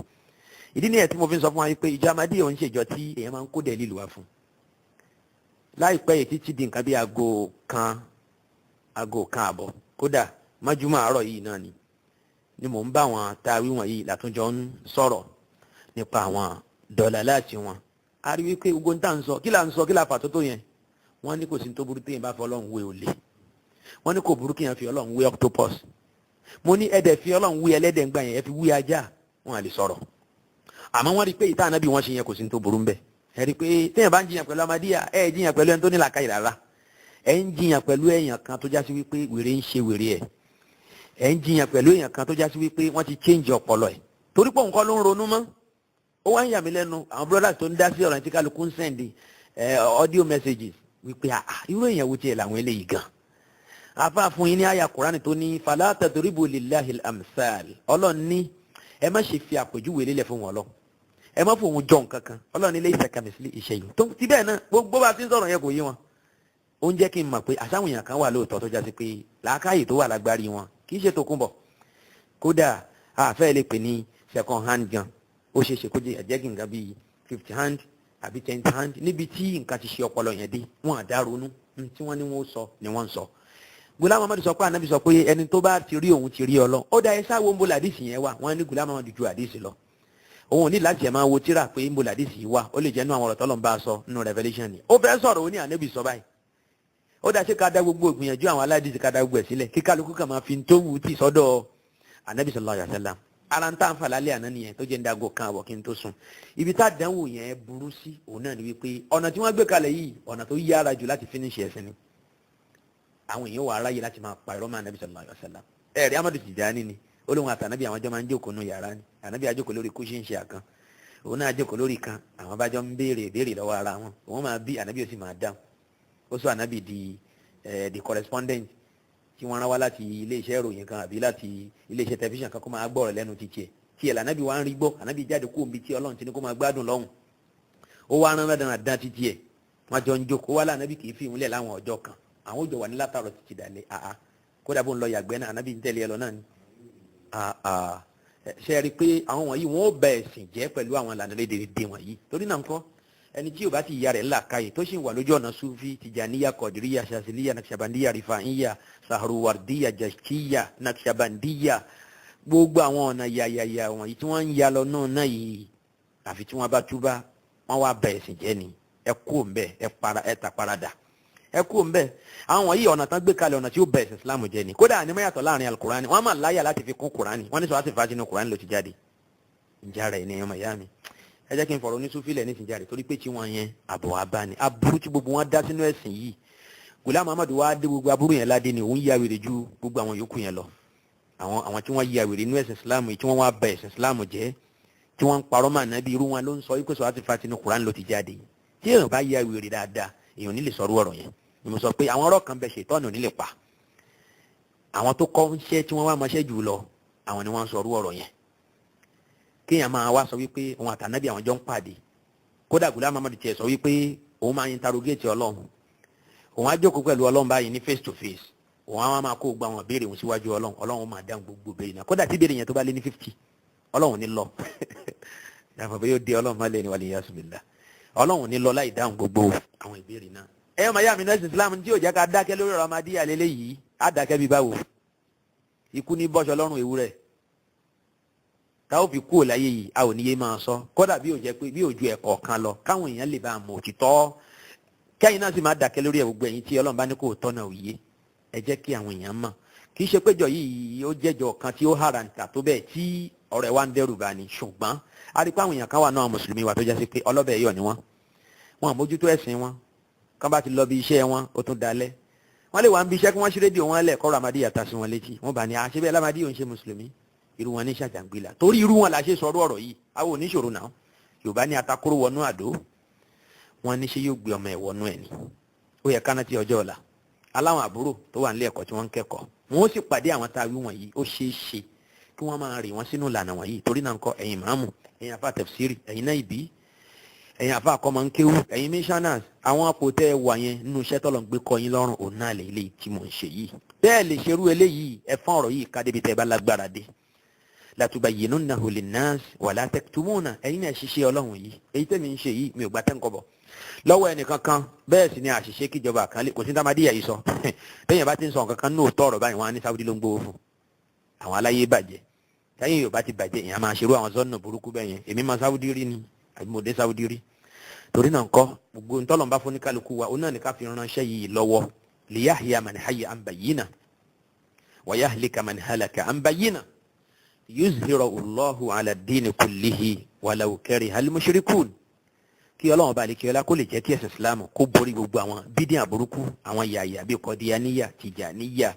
ìdí nìyẹn tí mo fi ń sọ fún wa pé ìjọ Ahmadiyya ń ṣèjọ tí èèyàn máa ń kó dẹ̀lílù wá fún láìpẹ́ yìí títí di nǹkan bí aago kan àbọ̀ kódà májúmọ́ àárọ̀ yìí náà ni mò ń bá wọn tá a wí wọ̀nyí látúnjọ ń sọ̀rọ̀ nípa àwọn dọ̀là láti wọn a rí wípé gbogbo ń tà ń sọ kí là ń sọ kí là fàtótó yẹn wọ́n ní kò sí tó burú téèyàn bá fi Ọlọ́run wé olè wọ́n ní kò burú kéèyàn fi Ọlọ́run wé octopus mo ní ẹ̀dẹ̀ fi Ọlọ́run wé ẹlẹ́dẹ̀ ńgbà yẹn ẹ fi wé ajá wọn à lè sọ̀rọ̀ àmọ́ wọ́n rí pé ìta ànábì wọn ṣe yẹn kò sí tó burú ń bẹ̀ ẹ rí pé téèyàn bá ń jiyàn pẹ̀lú Ahmadiyya ẹ jiyàn pẹ̀lú ẹni tó ní làákàyè rárá ẹ ń jiyàn pẹ̀lú èèyàn kan tó já sí wípé wèrè ń ṣe wèrè ẹ ń jiyàn pẹ̀lú èèyàn kan tó já sí wípé wọ́n ti change ọpọlọ ẹ̀ torí pé nǹkan ló ń ronú mọ́ ó wá ń yà mí lẹ́nu àwọn brothers tó ń dá sí ọ̀rọ̀ tí kálukú ń send audio messages wípé irú èèyàn wo tiẹ̀ làwọn eléyìí gan afa fún yín ní àyà Kùránì tó ní fala tadribu lillahil amsal Ọlọ́run ní ẹ má ṣe fi àpèjúwe lélẹ̀ fún wọn lọ ẹ má fòun jọ nǹkan kan Ọlọ́run ní laysa kamithlihi shay'un tó ti bẹ́ẹ̀ náà gbogbo bá ti ń sọ̀rọ̀ yẹn kò yé wọn ó ń jẹ́ kí n mọ̀ pé àṣàwọn èèyàn kan wà lóòótọ́ tó jásí pé làákàyè tó wà lágbárí wọn kì í ṣe tó kún bọ̀ kódà àfẹ́ lè pè ní second hand gan ó ṣe é ṣe kó jẹ́ kí nǹkan bíi 50 hand àbí 10 hand níbi tí nǹkan ti ṣe ọpọlọ yẹn dé wọn àdá ronú tí wọ́n ní wọ́n sọ ni wọ́n ń sọ Ghulam Muhammad sọ pé ànábì sọ pé ẹni tó bá ti rí òun ti rí Ọlọ́run. Ó dá ẹ sáwo ń bo làdísì yẹn wà, wọ́n ní Ghulam Muhammad ju àdísì lọ. Òun ò ní láti ẹ̀ máa wo tíra pé ń bo làdísì wà, ó lè jẹ́ nínú àwọn ọ̀rọ̀ tọ́lọ́ ń bá a sọ nínú Revelation ni. Ó fẹ́ sọ̀rọ̀ ó ní ànábì sọ báyìí. Ó dá ṣe ká dá gbogbo ìgbìyànjú àwọn aládìsí ká dá gbogbo ẹ̀ sílẹ̀, kí kálukú kàn máa fi tó wù tí sọ́dọ̀ ànábì sallallahu alaihi wasallam. Ara ń tà ń fà lálẹ́ àná nìyẹn tó jẹ́ ń dago kan àbọ̀ kí n tó sùn. Ibi tá àdánwò yẹn burú sí òun náà ni wípé ọ̀nà tí wọ́n gbé kalẹ̀ yìí ọ̀nà tó yára jù láti finish ẹ̀sìn ni. Àwọn èèyàn wà aráyè láti máa pa ìrọ́mọ ànábì sallallahu alaihi wasallam. Ẹ̀rí Amadu Tijani ni olóhùn àtànábì àwọn jọ máa ń jókòó nù yàrá ni. Ànábì àjókòó lórí kúṣíǹṣì àkàn. Òun náà jókòó lórí kan àwọn bá jọ ń béèrè lọ́wọ́ ara wọn. Òun máa bí ànábì ó sì máa dáhùn. Ó sọ ànábì di the correspondent tí wọ́n rán wá láti iléeṣẹ́ ìròyìn kan àbí láti iléeṣẹ́ tẹlifíṣàn kan kó máa gbọ́rọ̀ lẹ́nu ti tiẹ̀ lànàbì wa ń rí gbọ́ ànábì jáde kó omi tí Ọlọ́run ti ní kó máa gbádùn lọ́hùn ó wá rán lọ́dún àdán ti tiẹ̀ wọ́n jọ ń jókòó wá lànàbì kì í fi ìmúlẹ̀ láwọn ọjọ́ kan àwọn òjò wà ní látàrọ̀ títí dalẹ̀ kódà bó ń lọ yàgbẹ́ náà ànábì ń tẹ̀lé ẹ lọ náà ni ṣe rí i pé àwọn wọ̀nyí wọ́n ó bẹ̀ ẹ̀sìn jẹ́ pẹ̀lú àwọn ìlànà lédè wọ̀nyí torí náà ńkọ́ ẹni tí ò bá ti ya rẹ̀ ńlá káyè tó sì wà lójú ọ̀nà sufi tijaniya kọ̀dìríya ṣàṣìlíya nàkṣàbàndíya rìfàhíya sàrùwàrdíya jàṣkíya nàkṣàbàndíya gbogbo àwọn ọ̀nà yàyàyà wọ̀nyí tí wọ́n ń ya lọ náà yìí àfi tí wọ́n bá túbá wọ́n wá bẹ̀ ẹ̀sìn jẹ́ ni ẹ kú òǹbẹ ẹ ta parada ẹ kú òǹbẹ àwọn wọ̀nyí ọ̀nà tán gbé kalẹ̀ ọ̀nà tí ó bẹ̀ ẹ̀sìn Islam jẹ́ ni kódà ní mẹ́yàtọ̀ láàrin alukurani wọ́n máa láyà láti fi kún kurani wọ́n ní sọ láti fa sínú kurani ló ti jáde ìjà rẹ̀ ní ọmọ ìyá mi ẹ jẹ́ kí n fọ̀rọ̀ ní sùfìlẹ̀ ní ìsìnjáde torí pé tí wọ́n yẹn àbọ̀ abáni aburú tí gbogbo wọn dá sínú ẹ̀sìn yìí Ghulam Muhammad wá dé gbogbo aburú yẹn ládé ni òun yà wèrè ju gbogbo àwọn yòókù yẹn lọ àwọn tí wọ́n yà wèrè inú ẹ̀sìn Islam yìí tí wọ́n wá bà ẹ̀sìn Islam jẹ́ tí wọ́n ń parọ́ mọ́ ànábì irú wọn ló ń sọ wípé sọ láti fa tinú Quran ló ti jáde tí èèyàn bá yà wèrè dáadáa èèyàn ní lè sọrú ọ̀rọ̀ yẹn ni mo sọ pé àwọn ọ̀rọ̀ kan bẹ ṣètọ́nù ní lè pa àwọn tó kọ́ ń ṣe tí wọ́n wá mọṣẹ́ jù lọ àwọn ni wọ́n ń sọrú ọ̀rọ̀ yẹn kéèyàn máa wá sọ wípé òun àtànábì àwọn jọ ń pàdé kódà Ghulam Muhammad tiẹ̀ sọ wípé òun máa interrogate Ọlọ́run òun á jókòó pẹ̀lú Ọlọ́run báyìí ní face to face òun á máa kó gba àwọn béèrè òun síwájú Ọlọ́run Ọlọ́run máa dáhùn gbogbo béèrè náà kódà tí béèrè yẹn tó bá lé ní 50 Ọlọ́run ní lọ yàtọ̀ bẹ́ẹ̀ yóò dé Ọlọ́run má lé ní wàlẹ̀ yasubila Ọlọ́run ní lọ láì dáhùn gbogbo àwọn ìbéèrè náà. ẹ ọmọ yá mi náà Islam tí yóò jẹ́ ká dákẹ́ lórí ọ̀rọ̀ ọmọdé àlélẹ́ yìí á dákẹ́ bí báwo ikú ní bọ́ṣọ lọ́rùn ewúrẹ́ táwọn fi kúrò láyé yìí a ò níye máa sọ kódà bí ò jẹ́ pé bí ò ju ẹ̀kọ́ kan lọ káwọn èèyàn lè bá a mọ̀ òtítọ́ kẹ́yìn náà sì máa dàkẹ́ lórí ẹ̀ gbogbo ẹ̀yin tí Ọlọ́run bá ní kó tọ́nà òye ẹ jẹ́ kí àwọn èèyàn mọ̀ kì í ṣe péjọ yìí ó jẹ́jọ kan tí ó hàràǹtà tó bẹ́ẹ̀ tí ọ̀rọ̀ ẹ̀ wá ń dẹ́rù bá ní ṣùgbọ́n a rí pé àwọn èèyàn kan wà náà mùsùlùmí wa tó jẹ́ sí pé ọlọ́bẹ̀ yọ̀ ni wọ́n àmójútó ẹ̀sìn wọn kán bá ti lọ bí iṣẹ́ wọn ó tún dalẹ̀ wọ́n lè wá ń bí iṣẹ́ kí wọ́n ṣe rédíò wọn lẹ̀ kọ́rọ̀ Ahmadiyya ta sí wọn létí wọ́n bá ní àṣebẹ́ Ahmadiyya ń ṣe mùsùlùmí irú wọn ní ṣàjàngbìlà torí irú wọn la ṣe sọ̀rọ̀ ọ̀rọ̀ yìí àwọn oníṣòro náà Yorùbá ní atakóró wọnú àdó wọn ní ṣe yóò gbé ọmọ ẹ̀ wọnú ẹ̀ ni ó yẹ káná tí ọjọ́ ọ̀la aláwọn àbúrò tó wà nílé ẹ̀kọ́ tí wọ́n ń kẹ́kọ̀ọ́ wọn ó sì pàdé àwọn tá a wí wọ̀nyí ó ṣeé ṣe kí wọ́n máa rì wọ́n sínú ìlànà wọ̀nyí torí náà ń kọ́ ẹ̀yin màámù ẹ̀yin àfa tẹ̀fsírì ẹ̀yin náà ìbí ẹ̀yin àfa àkọ́mọ ń kéwú ẹ̀yin missionaries àwọn apò tẹ́ ẹ wà yẹn nínú iṣẹ́ tọ́lọ̀ ń gbé kọ́ yín lọ́rùn òun náà lè eléyìí tí mò ń ṣe yìí bẹ́ẹ̀ lè ṣerú eléyìí ẹ fọ́n ọ̀rọ̀ yìí ká débi tẹ́ ẹ bá lágbára dé latubayyinunnahu linnas wala taktumuna ẹ̀yin náà ṣiṣẹ́ Ọlọ́run yìí èyí tẹ́mi ń ṣe yìí mi ò gbà tẹ́ǹkọ́bọ̀ lọ́wọ́ ẹnìkan kan bẹ́ẹ̀ sì ni àṣìṣe kíjọba kan kò sí Ahmadiyya yìí sọ tẹ́yìn bá ti ń sọ nǹkan kan ní òótọ́ ọ̀rọ̀ báyìí wọ́n á ní Saudi ló ń gbowó fún àwọn aláyé bàjẹ́ tẹ́yìn Yorùbá ti bàjẹ́ ìyẹn máa ṣerú àwọn zọ́nà burúkú bẹ́ẹ̀ yẹn èmi máa Saudi rí ni àbí mo dé Saudi rí torí náà ńkọ́ gbogbo ntọ́lọ̀ ń bá fún ní kálukú wa òun náà ní ká fi ránṣẹ́ yìí lọ́wọ́ liyahya man hayya an bayyina wa yahlika man halaka an bayyina yuzhiru Allahu ala ad-din kullihi walau kariha al-mushrikun kí Ọlọ́run bá lè kí ọlá kó lè jẹ́ kí ẹ̀sìn Islam kó borí gbogbo àwọn bídíà burúkú àwọn yàyà bíi kọ́díyaníyà tìjàníyà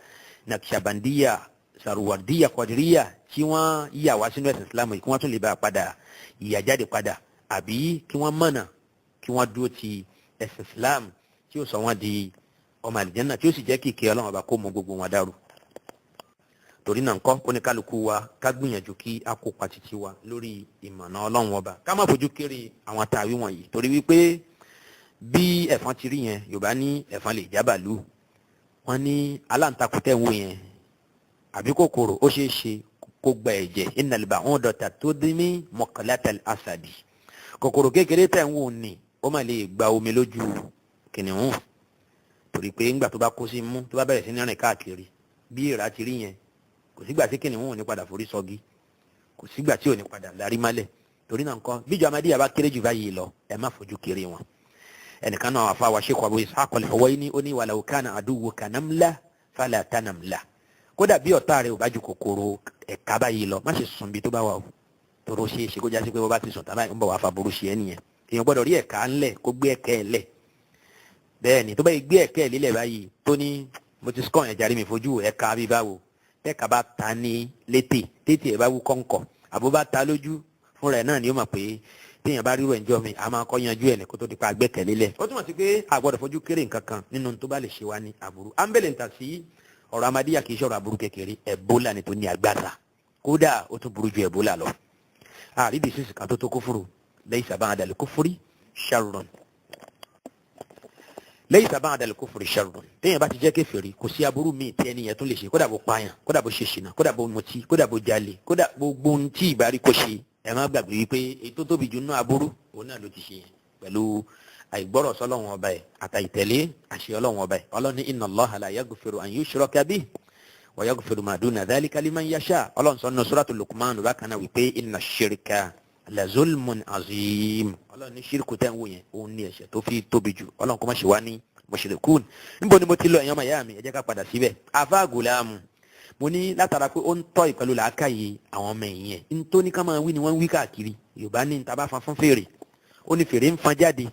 nàkṣàbàndíyà sàrùwàrdíyà kọ́díríyà tí wọ́n yà wá sínú ẹ̀sìn Islam yìí kí wọ́n tún lè bá a padà ìyà jáde padà àbí kí wọ́n mọ̀nà kí wọ́n dúró ti ẹ̀sìn Islam tí ó sọ wọ́n di ọmọ àlìjẹ́nà tí ó sì jẹ́ kí ìkẹ́ Ọlọ́run ọba kó mọ gbogbo wọn dàrú torí náà ńkọ́ oníkálukú wa ká gbìyànjú kí a kópa títí wa lórí ìmọ̀nà Ọlọ́run ọba ká má fojú kéré àwọn àtàwí wọ̀nyí torí wípé bí ẹ̀fọn ti rí yẹn Yorùbá ní ẹ̀fọn lè jábàlú wọn ní aláǹtakùn tẹ̀ ń wò yẹn àbí kòkòrò ó ṣeé ṣe kó gba ẹ̀jẹ̀ innal ba'udata tudmi muqlatal asadi kòkòrò kékeré tẹ̀ ń wò ní ó mà lè gba omi lójú kìnìún torí pé ńgbà tó bá kó sí mú tó bá bẹ̀rẹ̀ sí ní rìn káàkiri bí ìrà ti rí yẹn kò sígbà tí kìnìún ò ní padà forí sọgi kò sígbà tí ò ní padà lárí málẹ̀ torí náà nǹkan bíjọ Ahmadiyya bá kéré jù báyìí lọ ẹ má fojú kéré wọn. ẹnìkan náà àfa wa Sheikh Abu Ishaq al-Huwaini ó ní walau kana aduwwuka namla fala tanamla kódà bí ọ̀tá rẹ̀ ò bá ju kòkòrò ẹ̀ka báyìí lọ má ṣe sùn bí tó bá wà o tòrò ṣe é ṣe kó jásí pé wọ́n bá ti sùn tábà ń bọ̀ wá fa burú ṣe é nìyẹn èèyàn gbọ́dọ̀ rí ẹ̀ka ńlẹ̀ kó gbé ẹ̀kẹ́ ẹ̀ lẹ̀ bẹ́ẹ̀ ni tó bá gbé ẹ̀kẹ́ ẹ̀ lílẹ̀ báyìí tó ní mo ti score ẹ̀ járí mi fojú ẹ̀ka bí báwo ẹ̀ka bá ta ní létè tètè ẹ̀ bá wú kọ́ńkọ́ àbó bá ta lójú fún rẹ̀ náà ni ó mọ̀ pé téèyàn bá rírò ẹ̀jọ́ mi a máa kọ́ yanjú ẹ̀ ní kó tó di pa gbẹ́kẹ̀lé lẹ̀ ó túmọ̀ sí pé a gbọ́dọ̀ fojú kéré nǹkan kan nínú tó bá lè ṣe wá ní aburú ámbẹ̀lẹ̀ ń tà sí ọ̀rọ̀ Ahmadiyya kì í ṣọ̀rọ̀ aburú kékeré Ebola ni tó ní agbára kódà ó tún burú ju Ebola lọ àrídìí sísì kan tó kúfùrù laysa ba'da al-kufri sharrun laysa ba'da al-kufri sharrun téèyàn bá ti jẹ́ kèfèrí kò sí aburú míì tí ẹni yẹn tún lè ṣe kódà bó pààyàn kódà bó ṣe ṣìnà kódà bó mutí kódà bó jalè kódà gbogbo ohun tí ìbárí kò ṣe ẹ má gbàgbé wípé ètò tóbi jù nínú aburú òun náà ló ti ṣe yẹn pẹ̀lú àìgbọ́rọ̀ sọ́lọ́run ọba ẹ̀ àtàìtẹ̀lé àṣẹ Ọlọ́run ọba ẹ̀ Ọlọ́run ní inna Allaha la yaghfiru an yushraka bihi wa yaghfiru ma duna dhalika liman yasha Ọlọ́run sọ nínú suratul Luqman bákan náà wípé inna shirka la zulmun azim Ọlọ́run ní ṣírkù tẹ́ ń wò yẹn òun ní ẹ̀ṣẹ̀ tó fi tóbi jù Ọlọ́run kó má ṣe wá ní mushrikun níbo ni mo ti lọ ẹ̀yàn màyà mi ẹ jẹ́ ká padà síbẹ̀ àfáà Gùlámù mo ní látara pé ó ń tọ́ ìpẹ̀lú làákàyè àwọn ọmọ ẹ̀yìn ẹ̀ ń tó ní ká máa wí ni wọ́n ń wí káàkiri Yorùbá ní ta bá fan fún fèrè ó ní fèrè ń fan jáde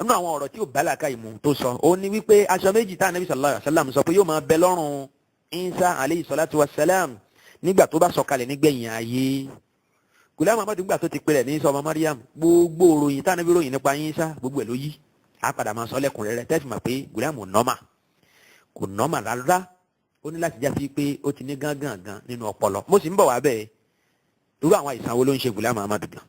nínú àwọn ọ̀rọ̀ tí ò bá làákàyè mu tó sọ ó ní wípé aṣọ méjì tá Ànábì sallallahu alaihi wasallam sọ pé yóò máa bẹ lọ́rùn Isa alayhi salatu wassalam nígbà tó bá sọ̀kalẹ̀ nígbẹ̀yìn ayé Gùlámù Ahmadu nígbà tó ti pè rẹ̀ ní Isa ọmọ Maryam gbogbo òròyìn tá Ànábì ròyìn nípa Isa gbogbo ẹ̀ ló yí á padà máa sọ lẹ́kùnrẹ́rẹ́ tẹ́sí mà pé Gùlámù kò nọ́mà rárá ó ní láti jásí pé ó ti ní gángan nínú ọpọlọ mo sì ń bọ̀ wá bẹ́ẹ̀ irú àwọn àìsàn wo ló ń ṣe Gùlámù Ahmadu gan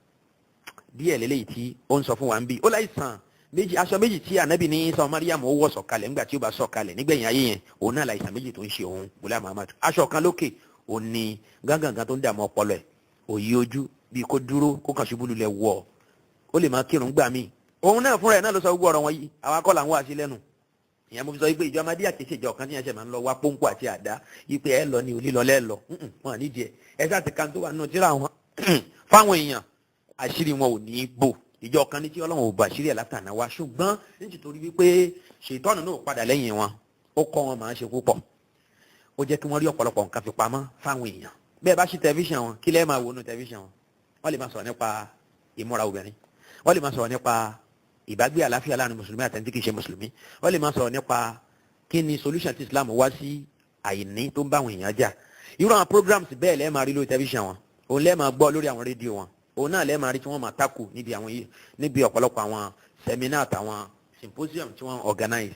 díẹ̀ lélẹ́yìí tí ó ń sọ fún wa ń bí ó láìsàn méjì aṣọ méjì tí Ànábì ní Isa Maryam ó wọ̀ sọ̀kalẹ̀ nígbà tí ó bá sọ̀kalẹ̀ nígbẹ̀yìn ayé yẹn òun náà láìsàn méjì tó ń ṣe òun Gùlámù Ahmadu aṣọ kan lókè òun ní gángan tó ń dààmú ọpọlọ ẹ̀ òyì ojú bíi kó dúró kó kàn ṣubú lulẹ̀ wọ̀ ó lè máa kírun gbà míì òun náà fúnra ẹ̀ náà ló sọ gbogbo ọ̀rọ̀ wọn yìí àwọn akọ́là ń wá sí lẹ́nu ìyẹn mo fi sọ wípé ìjọ Ahmadiyya kìí ṣe ìjọ kan tí yẹn ṣe máa ń lọ wá pọ́ńpọ́ àti àdá wípé ẹ lọ ní olílọlẹ́ lọ wọn nídìí ẹ sáà ti kan tó wà nínú tíra wọn fáwọn èèyàn àṣírí wọn ò ní bò ìjọ kan ní tí Ọlọ́run ò bò àṣírí ẹ̀ látàná wa ṣùgbọ́n nítorí wípé ṣètọ́nù náà padà lẹ́yìn wọn ó kọ́ wọn máa ń ṣe púpọ̀ ó jẹ́ kí wọ́n rí ọ̀pọ̀lọpọ̀ nǹkan fi pamọ́ fáwọn èèyàn bẹ́ẹ̀ bá ṣí tẹlifíṣàn wọn kí lẹ́ẹ̀ máa wò nínú tẹlifíṣàn wọn wọ́n lè máa sọ̀rọ̀ nípa ìmúra obìnrin wọ́n lè máa sọ̀rọ̀ nípa ìbágbé àlàáfíà láàrin mùsùlùmí àti ẹni tí kìí ṣe mùsùlùmí wọ́n lè máa sọ̀rọ̀ nípa kí ni solution tí Islam wá sí àìní tó ń bá àwọn èèyàn jà irú àwọn programs bẹ́ẹ̀ lẹ́ẹ̀ máa rí lórí tẹlifíṣàn wọn òun lẹ́ẹ̀ máa gbọ́ lórí àwọn rédíò wọn òun náà lẹ́ẹ̀ máa rí tí wọ́n máa takò níbi ọ̀pọ̀lọpọ̀ àwọn seminar àtàwọn symposium tí wọ́n organize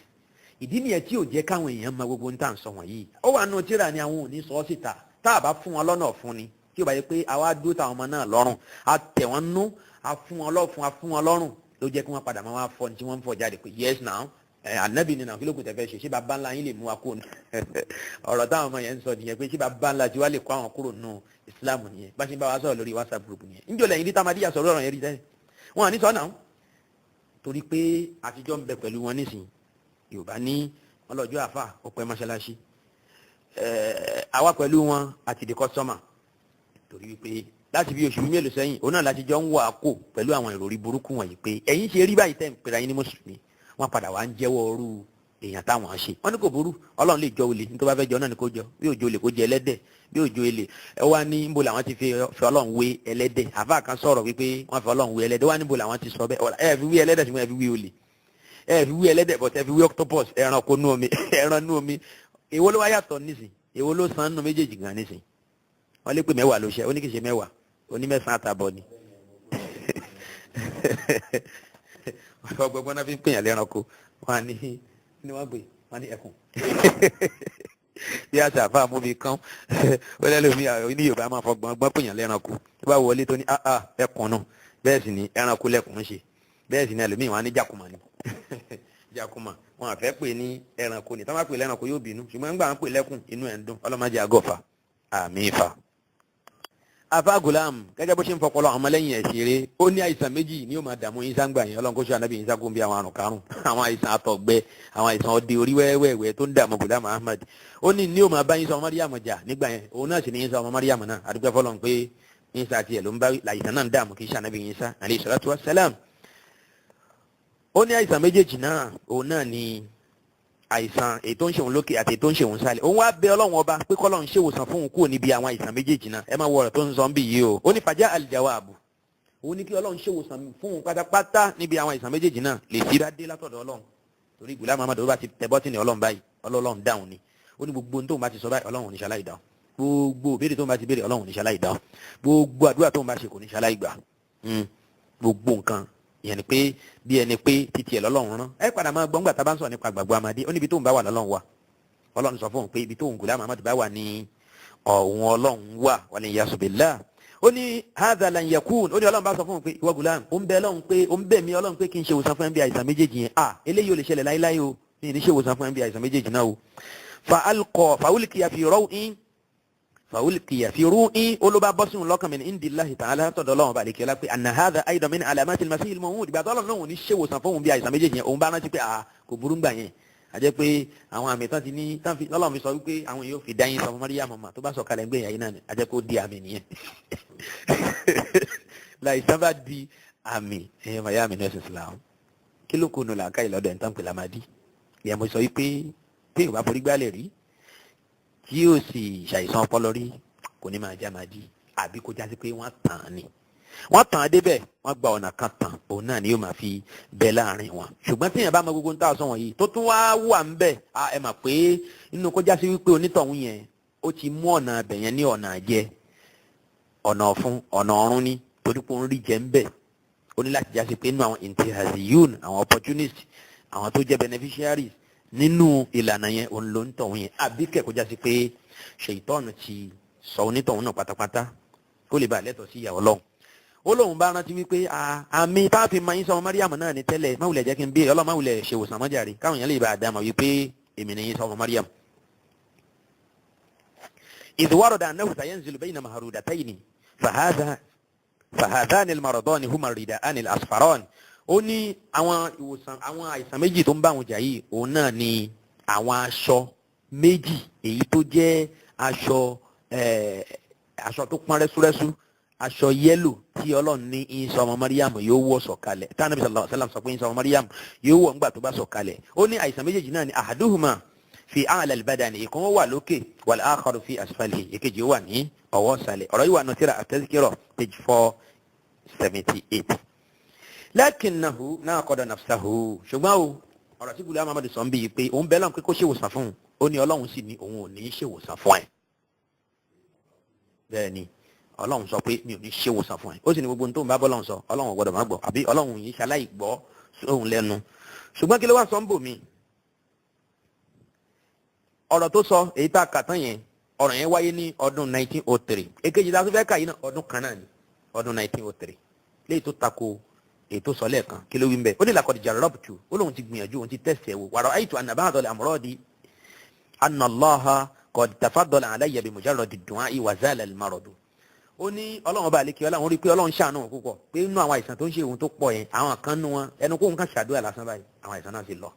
ìdí nìyẹn tí ò jẹ́ káwọn èèyàn máa gbogbo ní tà ń sọ wọ̀nyí ó wà nù tíra ni àwọn ò ní sọ ọ́ síta tá a bá fún wọn lọ́nà fún ni tí ó bá yẹ pé àwa dúró táwọn ọmọ náà lọ́rùn a tẹ̀ wọ́n nú a fún wọn lọ́fun a fún wọn lọ́rùn ló jẹ́ kí wọ́n padà máa wá fọ́ ní tí wọ́n ń fọ́ jáde pé yes now Ànábì ni náà kí ló kù tẹ́fẹ́ ṣe bàbá ńlá yín lè mú wa kó ọ̀rọ̀ táwọn ọmọ yẹn ń sọ nìyẹn pé ṣé bàbá ńlá tí wàá lè kó àwọn kúrò nù Islam nìyẹn bá ṣe ń bá wa sọ̀rọ̀ lórí WhatsApp group nìyẹn níjọ́ lẹ́yìn tí Ahmadiyya sọ̀rọ̀ ọ̀rọ̀ yẹn rí tẹ́lẹ̀ wọn à ní sọ náà torí pé àtijọ́ ń bẹ pẹ̀lú wọn nísìn Yorùbá ní ọlọ́jọ́ àfà ọ̀pẹ mọ́ṣáláṣí àwa pẹ̀lú wọn àti di kọ́sọ́mà torí wípé láti bí oṣù mélòó sẹ́yìn òun náà láti jọ ń wọ àkó pẹ̀lú àwọn ìròrí burúkú wọ̀nyí pé ẹ̀yin ṣe rí báyìí tẹ́ ń pera yín ní mùsùlùmí wọ́n padà wá ń jẹ́wọ́ ọrú èèyàn táwọn ṣe wọ́n ní kò burú Ọlọ́run lè jọ olè ní tó bá fẹ́ jọ náà ni kò jọ bí òjò olè kò jẹ ẹlẹ́dẹ̀ bí òjò olè ẹ wá ní níbo làwọn ti fi Ọlọ́run wé ẹlẹ́dẹ̀ àfáà kan sọ̀rọ̀ wípé wọ́n fi Ọlọ́run wé ẹlẹ́dẹ̀ wá níbo làwọn ti sọ bẹ́ẹ̀ ẹ fi wé ẹlẹ́dẹ̀ sí ẹ fi wé olè ẹ fi wé ẹlẹ́dẹ̀ bọ̀tẹ́ fi wé octopus ẹranko nú omi ẹran nú omi èwo ló wá yàtọ̀ nísìn èwo ló san nínú méjèèjì gan nísìn wọ́n lè pè mẹ́wàá ló ṣe ó ní kì í ṣe mẹ́wàá onímẹ̀sán àtàbọ̀ ni ọgbọgbọ́n náà fi ń pèyàn lẹ́ranko wọn ní wọ́n gbé wọn ní ẹkùn bí àṣà àfa mú mi kán ó lẹ́lòmí ní Yorùbá máa fọgbọ́n gbọ́n pèyàn lẹ́ranko tó bá wọlé tó ní ẹkùn náà bẹ́ẹ̀ sì ni ẹranko lẹ́kùn ń ṣe bẹ́ẹ̀ sì ni ẹlòmíì wọn ní jàkùmà ni jàkùmà wọn àfẹ́ pè ní ẹranko ni táwọn bá pè lẹ́ranko yóò bínú ṣùgbọ́n nígbà wọn pè lẹ́kùn inú ẹ̀ ń dún ọlọ́mọdé àgọ́fà àmì ìfà afa gulam gẹ́gẹ́ bó ṣe ń fọpọlọ àwọn ọmọlẹ́yìn ẹ̀ ṣeré ó ní àìsàn méjì ní ó máa dààmú Ìsá ń gbà yẹn Ọlọ́run kó ṣe ànábì Ìsá kó ń bí àwọn àrùn karùn àwọn àìsàn àtọ̀gbẹ àwọn àìsàn ọdẹ orí wẹ́wẹ́wẹ́ tó ń dààmú Gulam Ahmad ó ní ó máa bá Ìsá ọmọ Maryam jà nígbà yẹn òun náà sì ní Ìsá ọmọ Maryam náà àdúgbò fọlọ́n pé Ìsá tiẹ̀ ló ń bá àìsàn náà ń dààmú kì í ṣe ànábì Ìsá alayhi salatu wassalam. ó ní àìsàn méjèèjì náà òun náà ni àìsàn ètò ń ṣeun lókè àti ètò ń ṣeun sálẹ̀ òun wá bẹ Ọlọ́run ọba pé kọ́lọ́run ṣèwòsàn fún òun kúrò níbi àwọn àìsàn méjèèjì náà ẹ máa wọ ọ̀rọ̀ tó ń sọ ń bì yìí o ó ní fàjà al-jawabu òun ní kí Ọlọ́run ṣèwòsàn fún òun pátápátá níbi àwọn àìsàn méjèèjì náà lè fi bá dé látọ̀dọ̀ Ọlọ́run torí Gulam Ahmad bá ti tẹ bọ́tìnì Ọlọ́run báyìí Ọlọ́run dáhùn ni ó ní gbogbo tóun bá ti sọ báyìí Ọlọ́run ò ní ṣaláì dáhùn gbogbo ìbéèrè tóun bá ti béèrè Ọlọ́run ò ní ṣaláì dáhùn gbogbo àdúrà tóun bá ṣe kò ní ṣaláì gbà gbogbo nǹkan ìyẹn ni pé bí ẹni pé títí ẹ lọ́lọ́run rán ẹ padà máa gbọ́ngbà tá a bá ń sọ nípa gbàgbọ́ Amadi ó níbi tóun bá wà lọ́lọ́run wà Ọlọ́run sọ fún òun pé ibi tóun Gulam Ahmad bá wà ní ọ̀hún Ọlọ́run wà wàlẹ̀ yasubillah ó ní hadha lan yakun ó ní Ọlọ́run bá sọ fún òun pé ìwọ Gulam ó ń bẹ Ọlọ́run pé ó ń bẹ̀ mí Ọlọ́run pé kí n ṣe ìwòsàn fún ẹ bí àìsàn méjèèjì yẹn eléyìí ò lè ṣẹlẹ̀ láíláí o ní ṣe ìwòsàn fún ẹ bí àìsàn méjèèjì náà o fàwùlìkìyà fi rú'in olóba bọ́sùn lọ́kàn min indillahi ta'ala tọ̀dọ̀ Ọlọ́run bá lè kí ọlá pé anna hadha aidan min alamatil masihil maw'ud ìgbà tọ́lọ̀ náà ò ní ṣèwòsàn fóun bí àìsàn méjèèjì yẹn òun bá rántí pé kò burú gbà yẹn àjẹ́ pé àwọn àmì tán ti ní Ọlọ́run fi sọ wípé àwọn yóò fi dáyín sọmọ Maryam mọ̀ tó bá sọ kalẹ̀ ń gbé yàyín náà ni àjẹ́ kó di àmì nìyẹn láìsàn bá di àmì ẹ̀yẹ màyà àmì nẹ́sìn Islam kí ló kónú làákà ìlọ́dọ̀ ẹ̀ ń tán pè lámàdí ìyẹn mo sọ wípé pé ìwà forí gbálẹ̀ rí tí yóò sì ṣàìsàn ọpọlọ rí kò ní máa já máa di àbí kó jásí pé wọ́n tàn án ni wọ́n tàn án débẹ̀ wọ́n gba ọ̀nà kan tàn òun náà ni yóò máa fi bẹ láàrin wọn ṣùgbọ́n tíyẹn bá mọ gbogbo ń tà sọ wọ̀nyí tó tún wá wà ń bẹ̀ ẹ mà pé inú kó jásí wípé onítọ̀hún yẹn ó ti mú ọ̀nà abẹ̀ yẹn ní ọ̀nà àjẹ ọ̀nà ọ̀fun ọ̀nà ọ̀run ni torí pé ó ń rí jẹ ń bẹ̀ ó ní láti jásí pé inú àwọn intihaziyun àwọn opportunists àwọn tó jẹ́ beneficiaries nínú ìlànà yẹn òun ló ń tọ̀hún yẹn àbí kẹ́kọ̀ọ́ jásí pé ṣèyítọ́ọ̀nù ti sọ onítọ̀hún náà pátápátá kó lè bá lẹ́tọ̀ọ́ sí ìyàwó Ọlọ́run ó lóun bá rántí wípé àmì táàfin máa ń sọ ọmọ Maryam náà ní tẹ́lẹ̀ máwùlẹ̀ jẹ́ kí n béèrè Ọlọ́run máwùlẹ̀ ṣe òsàn mọ́jàre káwọn èèyàn lè bá àdámọ̀ wípé èmi ní sọ ọmọ Maryam. idh warada annahu sayanzilu bayna maharudatayni fahadhani al-maradani huma ar-rida'ani al-asfarani ó ní àwọn ìwòsàn àwọn àìsàn méjì tó ń bá àwọn jà yìí òun náà ni àwọn aṣọ méjì èyí tó jẹ́ aṣọ tó pọ́n rẹ́súrẹ́sú aṣọ yẹ́lò tí Ọlọ́run ní Ìsá ọmọ Maryam yóò wọ̀ sọ̀kalẹ̀ tí Ànábì sallallahu alaihi wasallam sọ pé Ìsá ọmọ Maryam yóò wọ̀ ńgbà tó bá sọ̀kalẹ̀ ó ní àìsàn méjèèjì náà ni ahaduhuma fi a'la al-badani ìkan wà lókè wal akharu fi asfalihi èkejì wà ní ọwọ́ sàlẹ̀ ọ̀rọ̀ yìí wà nù tírà at-Tazkira page 478 lakinnahu naqada nafsahu ṣùgbọ́n o ọ̀rọ̀ tí Gulam Ahmad sọ ń bí i pé òun bẹ́ẹ̀ lọ́n pé kó ṣèwòsàn fún un ó ní Ọlọ́run sì ní òun ò ní ṣèwòsàn fún ẹ bẹ́ẹ̀ ni Ọlọ́run sọ pé mi ò ní ṣèwòsàn fún ẹ ó sì ní gbogbo ohun tó ń bá bọ́lọ́run sọ Ọlọ́run ò gbọ́dọ̀ má gbọ́ àbí Ọlọ́run yìí ṣaláì gbọ́ sóhun lẹ́nu ṣùgbọ́n kí ló wá sọ ń bò mí ọ̀rọ̀ tó sọ èyí tá a kà tán yẹn ọ̀rọ̀ yẹn wáyé ní ọdún 1903 èkejì tá a tún fẹ́ kà yìí náà ọdún kan náà ni ọdún 1903 léyìí tó tako èyí tó sọ lẹ́ẹ̀kan kí ló wí ń bẹ́ẹ̀ ó ní laqad jarrabtu ó lóun ti gbìyànjú òun ti tẹ̀sẹ̀ wò wa ra'aytu anna ba'da al-amradi anna Allaha qad tafaddala alayya bi mujarradi ad-du'a'i wa zala al-maradu ó ní Ọlọ́run bá lékè Ọlọ́run rí pé Ọlọ́run ṣàánú wọn púpọ̀ pé inú àwọn àìsàn tó ń ṣe òun tó pọ̀ yẹn àwọn kan nú wọn ẹnu kóhun kan ṣàdúrà lásán báyìí àwọn àìsàn náà ti lọ.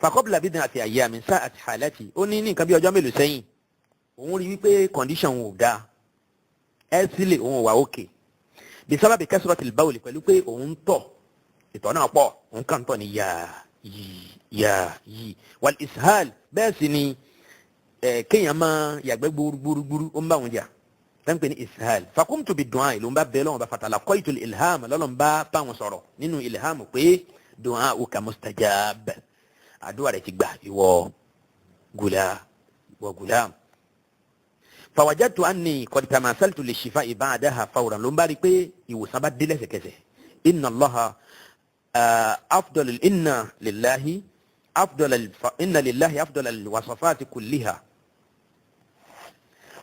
faqabla bid'ati ayyamin sa'at halati ó ní nǹkan bí ọjọ́ mélòó sẹ́yìn òun rí wípé condition òun ò dáa ẹ sílẹ̀ òun ò wà òkè bisababi kasratil bawli pẹ̀lú pé òun tọ̀ ìtọ̀ náà pọ̀ òun kàn tọ̀ ní yìí wal ishal bẹ́ẹ̀ sì ni kéèyàn máa yàgbẹ́ gbúrúgbúrú ó ń bá wọn jà tẹ́ǹpẹ́ ní ishal fakumtu bi du'a ló ń bá bẹ́ẹ̀ lọ́wọ́ bá fatala qaytul ilham lọ́lọ́ ń bá báwọn sọ̀rọ̀ nínú ilham pé du'auka mustajab àdúrà rẹ̀ ti gbà ìwọ Gulam fawajadtu anni qad tamasaltu lishifa'i ba'daha fawran ló ń bá rí pé ìwòsàn bá dé lẹ́sẹ̀kẹsẹ̀ inna Allaha inna lillahi afdal alwasafati kulliha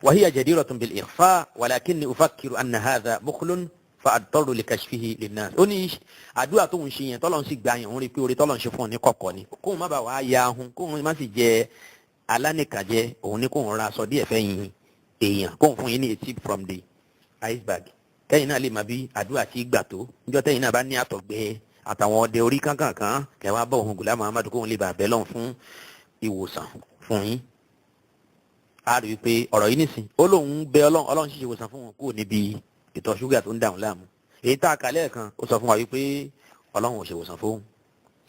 wa hiya jadiratun bil ikhfa walakinni ufakkiru anna hadha bukhlun fa adtaru li kashfihi linnas ó ní àdúrà tó ń ṣe yẹn tọ́lọ́run sì gbà yẹn òun rí pé orí tọ́lọ́run ṣe fún un ní kọ̀kọ̀ ni kóun má bàa wá ya ahun kóun má sì jẹ alánìkàjẹ òun ní kóun ra aṣọ díẹ̀ fẹ́yìn èèyàn kóun fún yín ní a tip from the iceberg kẹ́yìn náà lè máa bí àdúrà tí gbà tó níjọ́ tẹ́yìn náà bá ní àtọ̀gbẹ́ àtàwọn ọdẹ orí kankan kẹwàá bọ̀ òun Ghulam Muhammad kóun lè bàa bẹ́ lọ́n fún ìwòsàn fún yín. a rí i pé ọ̀rọ̀ yìí nìsín ó lóun bẹ ọlọ́run ṣíṣe ìwòsàn fún wọn kúrò níbi ìtọ̀ ṣúgà tó ń dàrún láàmú. èyí tá a kà lẹ́ẹ̀kan ó sọ fún wa wípé ọlọ́run ò ṣe ìwòsàn fóun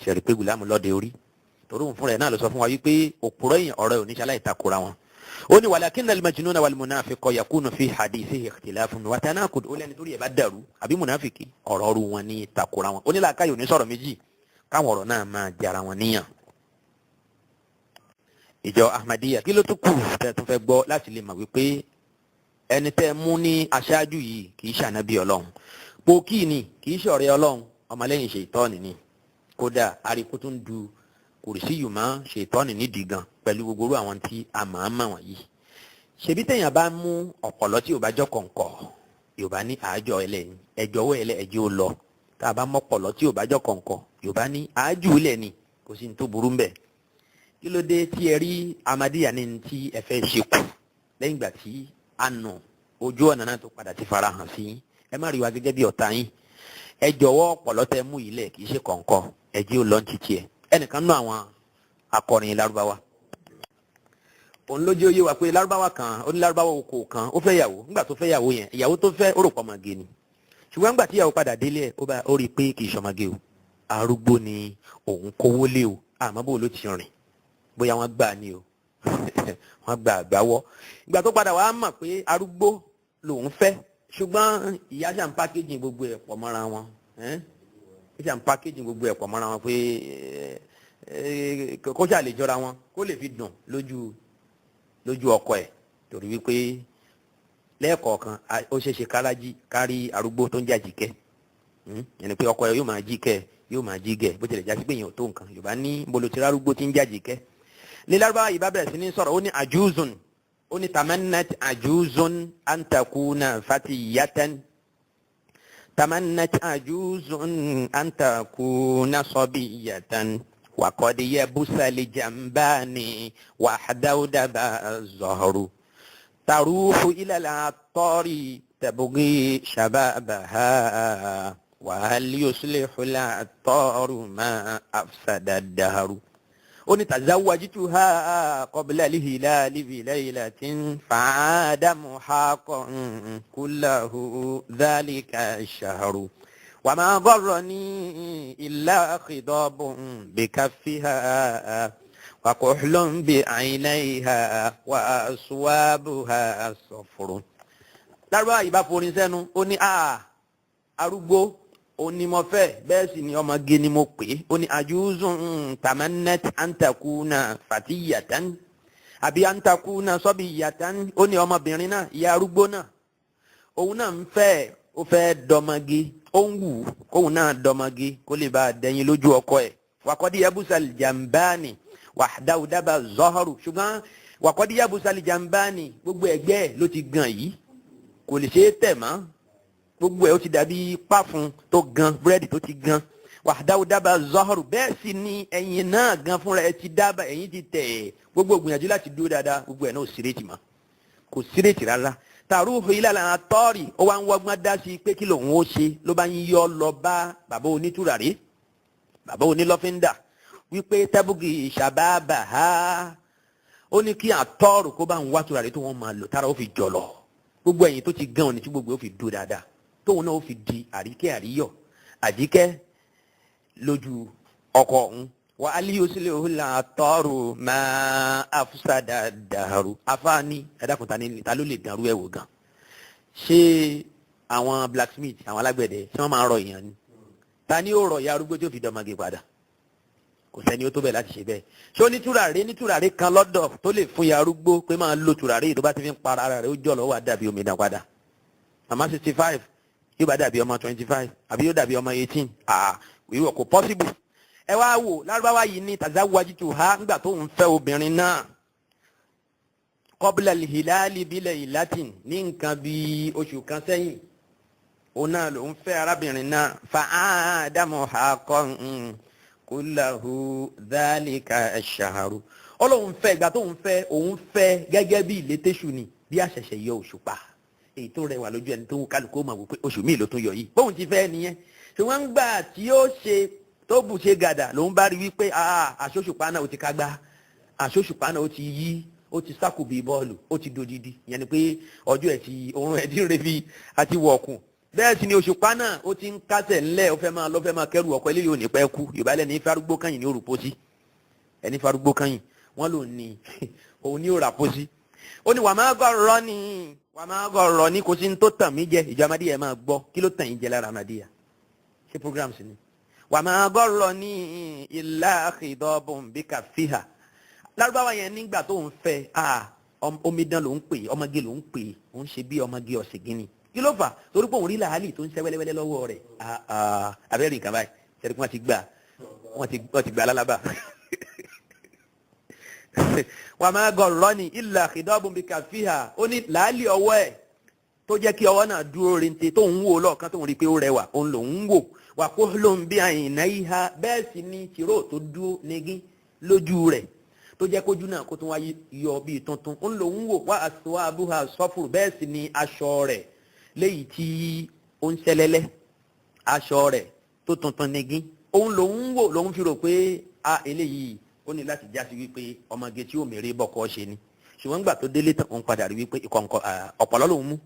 ṣẹ̀rí pé Ghulam lọ́dẹ orí torí òun fúnra ẹ̀ náà ló sọ fún wa wípé òpùrọ̀ èèyàn ọ̀rọ̀ ẹ̀ oníṣàlàyé takora wọn. ó ní walakinna al-majnuna wal-munafiqa yakunu fi hadithihi ikhtilafun wa tanaqud ó lẹ́ni torí ẹ̀ bá dàrú àbí munafiki ọ̀rọ̀ ọ̀rù wọn ní takora wọn. ó ní làákàyè òní sọ̀rọ̀ méjì káwọn ọ̀rọ̀ náà máa jara wọn níyàn. ìjọ Ahmadiyya kí ló tún kù tẹ́ tún fẹ́ gbọ́ láti lè mọ̀ wípé ẹni tẹ́ mú ní aṣáájú yìí kì í ṣànábì ọlọ́run pòkì ni kì í ṣọ̀rẹ́ ọlọ́run ọmọlẹ́yìn ṣètọ́ọ̀nì ni kódà àríkú tún du kùrìsí yìí máa ṣètọ́ọ̀nì nídìí gan pẹ̀lú gbogbo àwọn tí a máa ń mọ̀ wọ̀nyí. ṣebí téèyàn bá mú ọ̀pọ̀lọ́ tí ò bá jọ kọ̀ǹkọ̀ Yorùbá ní àájọ ẹlẹ́ni ẹjọ́wọ́ ẹjẹ́ ó lọ tá a bá mọ́pọ̀lọ́ tí ò bá jọ kọ̀ǹkọ̀ Yorùbá ní àájù lẹ́ni kò sí ní tó burú mbẹ̀. kí ló dé tí ẹ rí Ahmadiyya ní tí ẹ fẹ́ ṣe kù lẹ́yìn ìgbà tí a nù ojú ọ̀nà náà tó padà ti fara hàn sí ẹ má rí wa gẹ́gẹ́ bí ọ̀tá yín ẹ jọ̀wọ́ ọ̀pọ̀lọ́ tẹ mú yìí lẹ̀ kì í ṣe kọ̀ǹkọ̀ ẹjẹ́ ó lọ ní títí ẹ ẹnìkan nú àwọn akọrin Lárúbáwá òun lójú oyé wa pé Lárúbáwá kan ó ní Lárúbáwá oko kan ó fẹ́ yàwó nígbà tó fẹ́ yàwó yẹn ìyàwó tó fẹ́ ó rò pọ̀ màgé ni ṣùgbọ́n nígbà tí ìyàwó padà délé ẹ̀ ó rí i pé kì í ṣọmọge o arúgbó ni òun kówó lé o àmọ́ bó ló ti rìn bóyá wọ́n gbà ní o wọ́n gbà àgbáwọ́ ìgbà tó padà wàá mọ̀ pé arúgbó lòun fẹ́ ṣùgbọ́n ìyá ṣàn pákéjì gbogbo ẹ̀ pọ̀ mọ́ra wọn ṣàn pákéjì gbogbo ẹ̀ pọ̀ mọ́ra wọn pé kó ṣáà lè jọra wọn kó lè fi dùn lójú ọkọ ẹ̀ torí wípé lẹ́ẹ̀kọ̀ọ̀kan ó ṣeéṣe kárí arúgbó tó ń jà jíkẹ́ ẹni pé ọkọ ẹ̀ yóò máa jíkẹ́ yóò máa jígẹ̀ bó tilẹ̀ jásí pé èèyàn ò tó nǹkan Yorùbá ní bolotira arúgbó tí ń jà jíkẹ́ ní Lárúbáwá yìí bá bẹ̀rẹ̀ sí ní sọ̀rọ̀ ó ní àjúzùn ó ní tamannat àjúzùn an takuna fatiyatan tamannat àjúzùn an takuna sabiyatan وقد يبس لجنبان وحده دبا الزهر تروح إلى العطار تبغي شبابها وهل يصلح العطار ما أفسد الدهر أني تزوجتها قبل الهلال بليلة فعاد محاقا كله ذلك الشهر وما ضرني إلا خضاب بكفها وكحل بعينيها وأصوابها صفر. Lárúbáwá yìí bá forin sẹ́nu ó ní arúgbó ó ní mo fẹ́ bẹ́ẹ̀ sì ni ọmọge ni mo pè é ó ní ajuzun tamannat an takuna fatiyatan àbí an takuna sabiyatan ó ní ọmọbìnrin náà ìyá arúgbó náà òun náà ń fẹ́ ó fẹ́ dọmọge ó ń wù kóun náà dọmọge kó lè bá a dẹyin lójú ọkọ ẹ̀ wàkọ́dí yabusal jambani wàhdáwù dábàá zọ́hárù ṣùgbọ́n wàkọ́dí yabusal jambani gbogbo ẹgbẹ́ ẹ̀ ló ti gan yìí kò lè ṣe é tẹ̀ mọ́ gbogbo ẹ̀ ó ti dàbí páfun tó gan búrẹ́dì tó ti gan wàhdáwù dábàá zọ́hárù bẹ́ẹ̀ sì ni ẹ̀yìn náà gan fúnra ẹ̀ ti dábàá ẹ̀yìn ti tẹ̀ gbogbo gbìyànjú láti dúró dáadáa gbogbo ẹ̀ náà ò sírètì mọ́ kò sírètì rárá tàrúhù ilẹ̀ àlànà tọ́ọ̀rì ó wá ń wọ́gbọ́n dá sí pé kí lòun ó ṣe ló bá ń yọ lọ bá bàbá onítùràrí bàbá onílọ́fíńdà wípé tẹ́bùgì ṣàbábà ha ó ní kí àtọ́ọ̀rù kó bá ń wá tùràrí tó wọ́n máa lò tára ó fi jọ̀lọ̀ gbogbo ẹ̀yìn tó ti gan òní tí gbogbo ó fi dúró dáadáa tóun náà ó fi di àríkẹ́ àríyọ̀ àjíkẹ́ lójú ọkọ ọ̀hún wa aliyu sílẹ̀ òhùlà àtọ́ọ̀rù máa àfúsàdà dàrú afáàní ẹ̀dàkùntà ní ta ló lè dàrú ẹ̀wò gan ṣé àwọn blacksmith àwọn alágbẹ̀dẹ ṣé wọ́n máa ń rọ èèyàn ni ta ni ó rọ ìyá arúgbó tí ó fi dọmọge padà kò sẹ́ni ó tó bẹ̀ láti ṣe bẹ́ẹ̀ ṣé ó ní tùràrí kan lọ́dọ̀ tó lè fún ìyá arúgbó pé máa lo tùràrí tó bá ti fi ń para ara rẹ̀ ó jọ̀ lọ́wọ́ àdàbí omidan padà màmá 65 yóò bá dàbí ọmọ 25 àbí yóò dàbí ọmọ 18 ìwọ kò possible ẹ wá wò Lárúbáwá yìí ní tazawwajtuha nígbà tó ń fẹ́ obìnrin náà qabla al-hilali bilaylatin ní nǹkan bí oṣù kan sẹ́yìn òun náà ló ń fẹ́ arábìnrin náà fa'ada muhaqqan kullahu dhalika ash-shahru ọlọ́run fẹ́ ìgbà tó ń fẹ́ òun fẹ́ gẹ́gẹ́ bí ìlétésù ni bí àṣẹ̀ṣẹ̀ yọ òṣùpá èyí tó rẹwà lójú ẹni tó kálukú ó mọ̀ wípé oṣù míì ló tún yọ yìí bóun ti fẹ́ nìyẹn ṣùgbọ́n ń gbà tí ó ṣe tó bù ṣe gàdà lòun bá rí wípé àṣoṣùpá náà ó ti kágbá àṣoṣùpá náà ó ti yí ó ti sákò bíi bọ́ọ̀lù ó ti dodidi ìyẹn ni pé ọjọ́ ẹ̀ ti oorun ẹ̀ dín rebi àti wọ̀ọ̀kùn bẹ́ẹ̀ sì ni òṣùpá náà ó ti ń kásẹ̀ ńlẹ̀ ó fẹ́ máa kẹ́rù ọkọ eléyìí ò ní pẹ́ kú yorùbá lẹ́ni farúgbó kányìn ní òrùpó sí ẹni farúgbó kányìn wọ́n lò ní òun ní òrà pó sí ó ní wà máa gọ̀rọ̀ ní kò sí ní tó tàn mí jẹ ìjọ amadíyà máa gbọ́ kí ló tàn yín jẹ lára amadíyà ṣé programs ni wà máa gọ̀rọ̀ ní ilá àkìdọ́bùn bí kàfíhà lárúbáwá yẹn nígbà tó ń fẹ́ omidan ló ń pè ọmọge ló ń pè ó ń ṣe bí ọmọge ọ̀sìngínì kí ló fà torí pé òun rí làálì tó ń ṣe wẹ́lẹ́wẹ́lẹ́ lọ́wọ́ rẹ̀ abẹ́rẹ́ nǹkan báyìí ṣẹ́ni wọ́n ti gbà lálábà wà máa gọ̀rọ̀ ní ilà àkìdọ́bùn bí kàfíhà ó ní làálì ọwọ́ ẹ̀ tó jẹ́ kí ọwọ́ náà dúró rente tó ń wò lọ́ọ̀kan tó ń rí pé ó rẹwà òun lòún wò wà kó ló ń bí àyìnà ìhà bẹ́ẹ̀ sì ni tìró tó dúró negin lójú rẹ̀ tó jẹ́ kójú náà kó tún wá yọ bíi tuntun òun lòún wò wá aṣọ abúhà sọ́fùrù bẹ́ẹ̀ sì ni aṣọ rẹ̀ léyìí tí ó ń ṣẹlẹ́lẹ́ aṣọ rẹ̀ tó tuntun negin òun lòún wò lòún fi rò pé eléyìí ó ní láti jásí wípé ọmọge tí ó mèrè bọ́kọ́ ṣe ni ṣùgbọ́n gbà tó délé tán òun padà rí wípé ọ̀pọ̀lọ́ lòún mú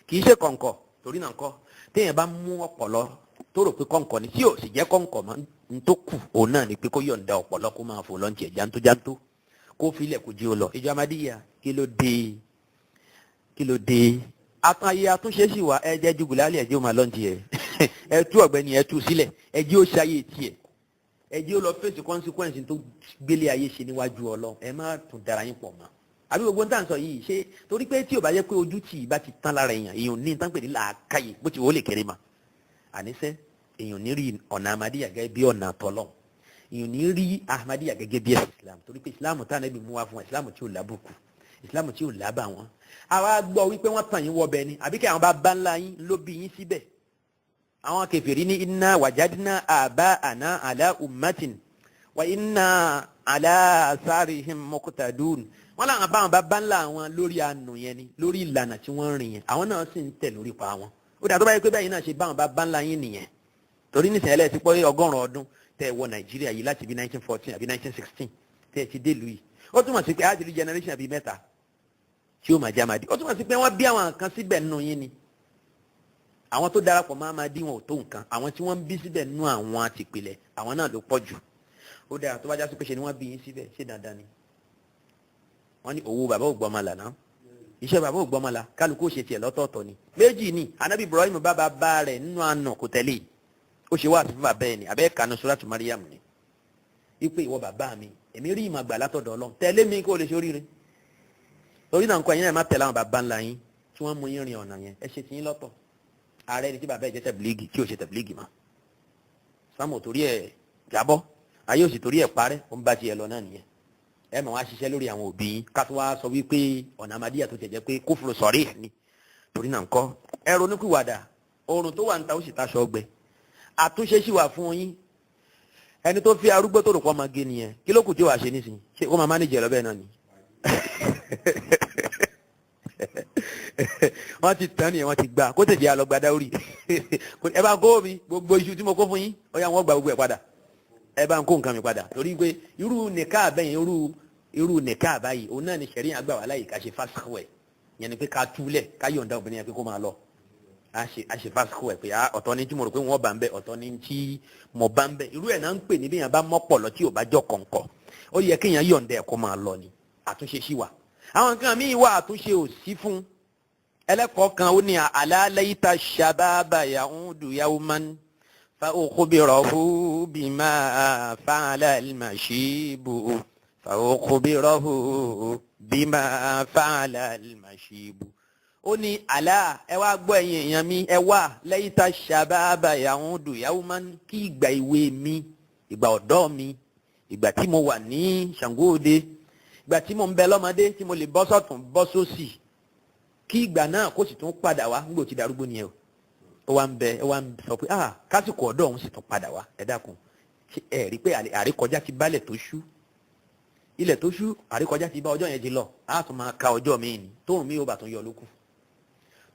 kì í ṣe kọ̀ǹkọ̀ torí náà kọ́ téèyàn bá mú ọ̀pọ̀lọ́ tó rò pé kọ̀ǹkọ̀ ni tí ò sì jẹ́ kọ̀ǹkọ̀ mọ́ n tó kù òun náà ni pé kó yọ̀ǹda ọ̀pọ̀lọ́ kó máa fò lọ́njì ẹ̀ jántó kó filẹ̀ kó jí ó lọ ìjọ amadíyà kí ló dé àtàyè àtúnṣe sì wà ẹ jẹ́ jùgùlálẹ̀ ẹ̀jẹ̀ ó máa lọ́njì ẹ̀ ẹ tú ọ̀gbẹ́ni ẹ tú sílẹ̀ ẹ̀jẹ̀ ó ṣayé tiẹ̀ ẹ̀jẹ̀ ó lọ fèsì consequence tó gbélé ayé ṣe níwájú Ọlọ́run ẹ má tún dara yín pọ̀ mọ́ àbí gbogbo ń tà ń sọ yìí ṣe torí pé tí ò bá yẹ pé ojú tì í bá ti tán lára èèyàn ní tán pè ní làákàyè bó ti wò ó lè kéré mà àníṣe èèyàn ní rí ọ̀nà Ahmadiyya gẹ́gẹ́ bí ọ̀nà tọ́lọ̀ èèyàn ní rí Ahmadiyya gẹ́gẹ́ bí ẹ̀sìn Islam torí pé Islam tá Ànábì mú wá fún Islam tí ò lábùkù Islam tí ò lábà wọn àwa gbọ́ wípé wọ́n tàn yín wọbẹ̀ ni àbí kí àwọn bá bá ńlá yín ló bí yín síbẹ̀ àwọn kèfèrí ní inna wajadna aba'ana ala ummatin wa inna ala asarihim muqtadun wọ́n làwọn báwọn bá ńlá wọn lórí àánú yẹn ni lórí ìlànà tí wọ́n rìn yẹn àwọn náà sì ń tẹ̀ lórí pa wọn ó dà tó bá yẹ pé báyìí náà ṣe báwọn bá ńlá yín nìyẹn torí nísìnyí ẹlẹ́sìn pé 100 ọdún tẹ́ ẹ wọ Nàìjíríà yìí láti bí 1914 àbí 1916 tẹ́ ẹ ti dé lu yìí ó túmọ̀ sí pé á ti rí generation àbí mẹ́ta tí ó máa jẹ́ Ahmadi ó túmọ̀ sí pé wọ́n bí àwọn kan síbẹ̀ nínú yín ni àwọn tó darapọ̀ mọ́ Ahmadi wọn ò tó nǹkan àwọn tí wọ́n ń bí síbẹ̀ nínú àwọn àtìpìlẹ̀ àwọn náà ló pọ̀ jù ó dára tó bá já sí pé ṣe ni wọ́n bí yín síbẹ̀ ṣé dandan ni wọ́n ní owó bàbá ògbọ́mọlà náà iṣẹ́ bàbá ògbọ́mọlà kálukú ó ṣe tiẹ̀ lọ́tọ̀ọ̀tọ̀ ni méjì ni Ànábì Ibrahim bá rẹ̀ nínú àná kò tẹ̀lé ó ṣe wá àtúntò bàbá ẹ̀ ni àbẹ́ kanu suratu Maryam ni wípé ìwọ bàbá mi èmi rí ìmọ̀ àgbà látọ̀dọ̀ Ọlọ́run tẹ̀lé mi kó o lè ṣe oríire torí náà nǹkan yẹn má tẹ̀lé àwọn bàbá ńlá yín tí wọ́n mú yín rin ọ̀nà yẹn ẹ ṣe tiyín lọ́tọ̀ ààrẹ ni tí bàbá ẹ̀ jẹ́ tẹ̀blígì tí ò ṣe tẹ̀blígì mọ́ sámù torí ẹ̀ jábọ́ ayé òsì torí ẹ̀ parẹ́ ó ń bá tiẹ̀ lọ náà nìyẹn ẹ máa wá ṣiṣẹ́ lórí àwọn òbí yín ká tó wá sọ wípé ọ̀nà Ahmadiyya tó tẹ̀ jẹ́ pé kófòrò sọ̀rí ẹ̀ ni torí náà ńkọ́ ẹ ronúkúwàdà oorun tó wà ń ta ó sì taṣọ ọgbẹ àtúnṣe sì wà fún yín ẹni tó fi arúgbó tó rò pọ́ máa gé nìyẹn kí ló kù tí ó wàá ṣe nísìnyí ṣé ó máa mánéjì ẹ̀ lọ́bẹ̀ náà ni wọ́n ti tán nìyẹn wọ́n ti gbà kó tètè àlọ́gbà dáwórì ẹ bá ń kó mi gbogbo iṣu tí mo kó fún yín ó yá wọ́n gba gbogbo ẹ̀ padà ẹ bá ń kó nǹkan mi padà torí pé irú nìka àbẹ́yìn irú nìka àbáyìí òun náà ni ṣẹ̀rí àgbà wà láyìí ká ṣe fásikọ̀ ẹ̀ yẹn ni pé ká túlẹ̀ ká yọ̀ǹda obìnrin yẹn pé kó máa lọ a ṣe fásikọ̀ ẹ̀ pé ọ̀tọ̀ ni tí mo rò pé wọ́n bá ń bẹ ọ̀tọ̀ ni tí mo bá ń bẹ irú ẹ̀ náà ń pè ní bí yẹn bá mọ́pọ̀ lọ tí ò bá jọ kọ̀ǹkọ̀ ó yẹ kéèyàn yọ̀ǹda ẹ̀ kó máa lọ ni àtúnṣe sí wa àwọn nǹkan míì wà àtúnṣe ò sí fún ẹlẹ́kọ̀ọ́ kan ó ní aláàlẹ́yìíta ṣàbábà yahudu yawman fa ukhbirahu bima fa'ala al-mashibu fa ukhbirahu bima fa'ala al-mashibu ó ní àlá ẹ wá gbọ́ ẹ̀yin èèyàn mi ẹ wá lẹ́yìíta ṣàbábà yahudu yawman kí ìgbà ìwé mi ìgbà ọ̀dọ́ mi ìgbà tí mo wà ní Ṣàngóòde ìgbà tí mo ń bẹ lọ́mọdé tí mo lè bọ́ sọ́tún bọ́ sósì kí ìgbà náà kó sì tún padà wá nígbà tí darúgbó nìyẹn o ó wá ń sọ pé kásìkò ọ̀dọ́ òun sì tún padà wá ẹ dákun ẹ rí pé àríkọjá ti bálẹ̀ tó ṣú ilẹ̀ tó ṣú àríkọjá ti bá ọjọ́ yẹn ti lọ á tún máa ka ọjọ́ mi ni tóun mi ò bá tún yọ lókù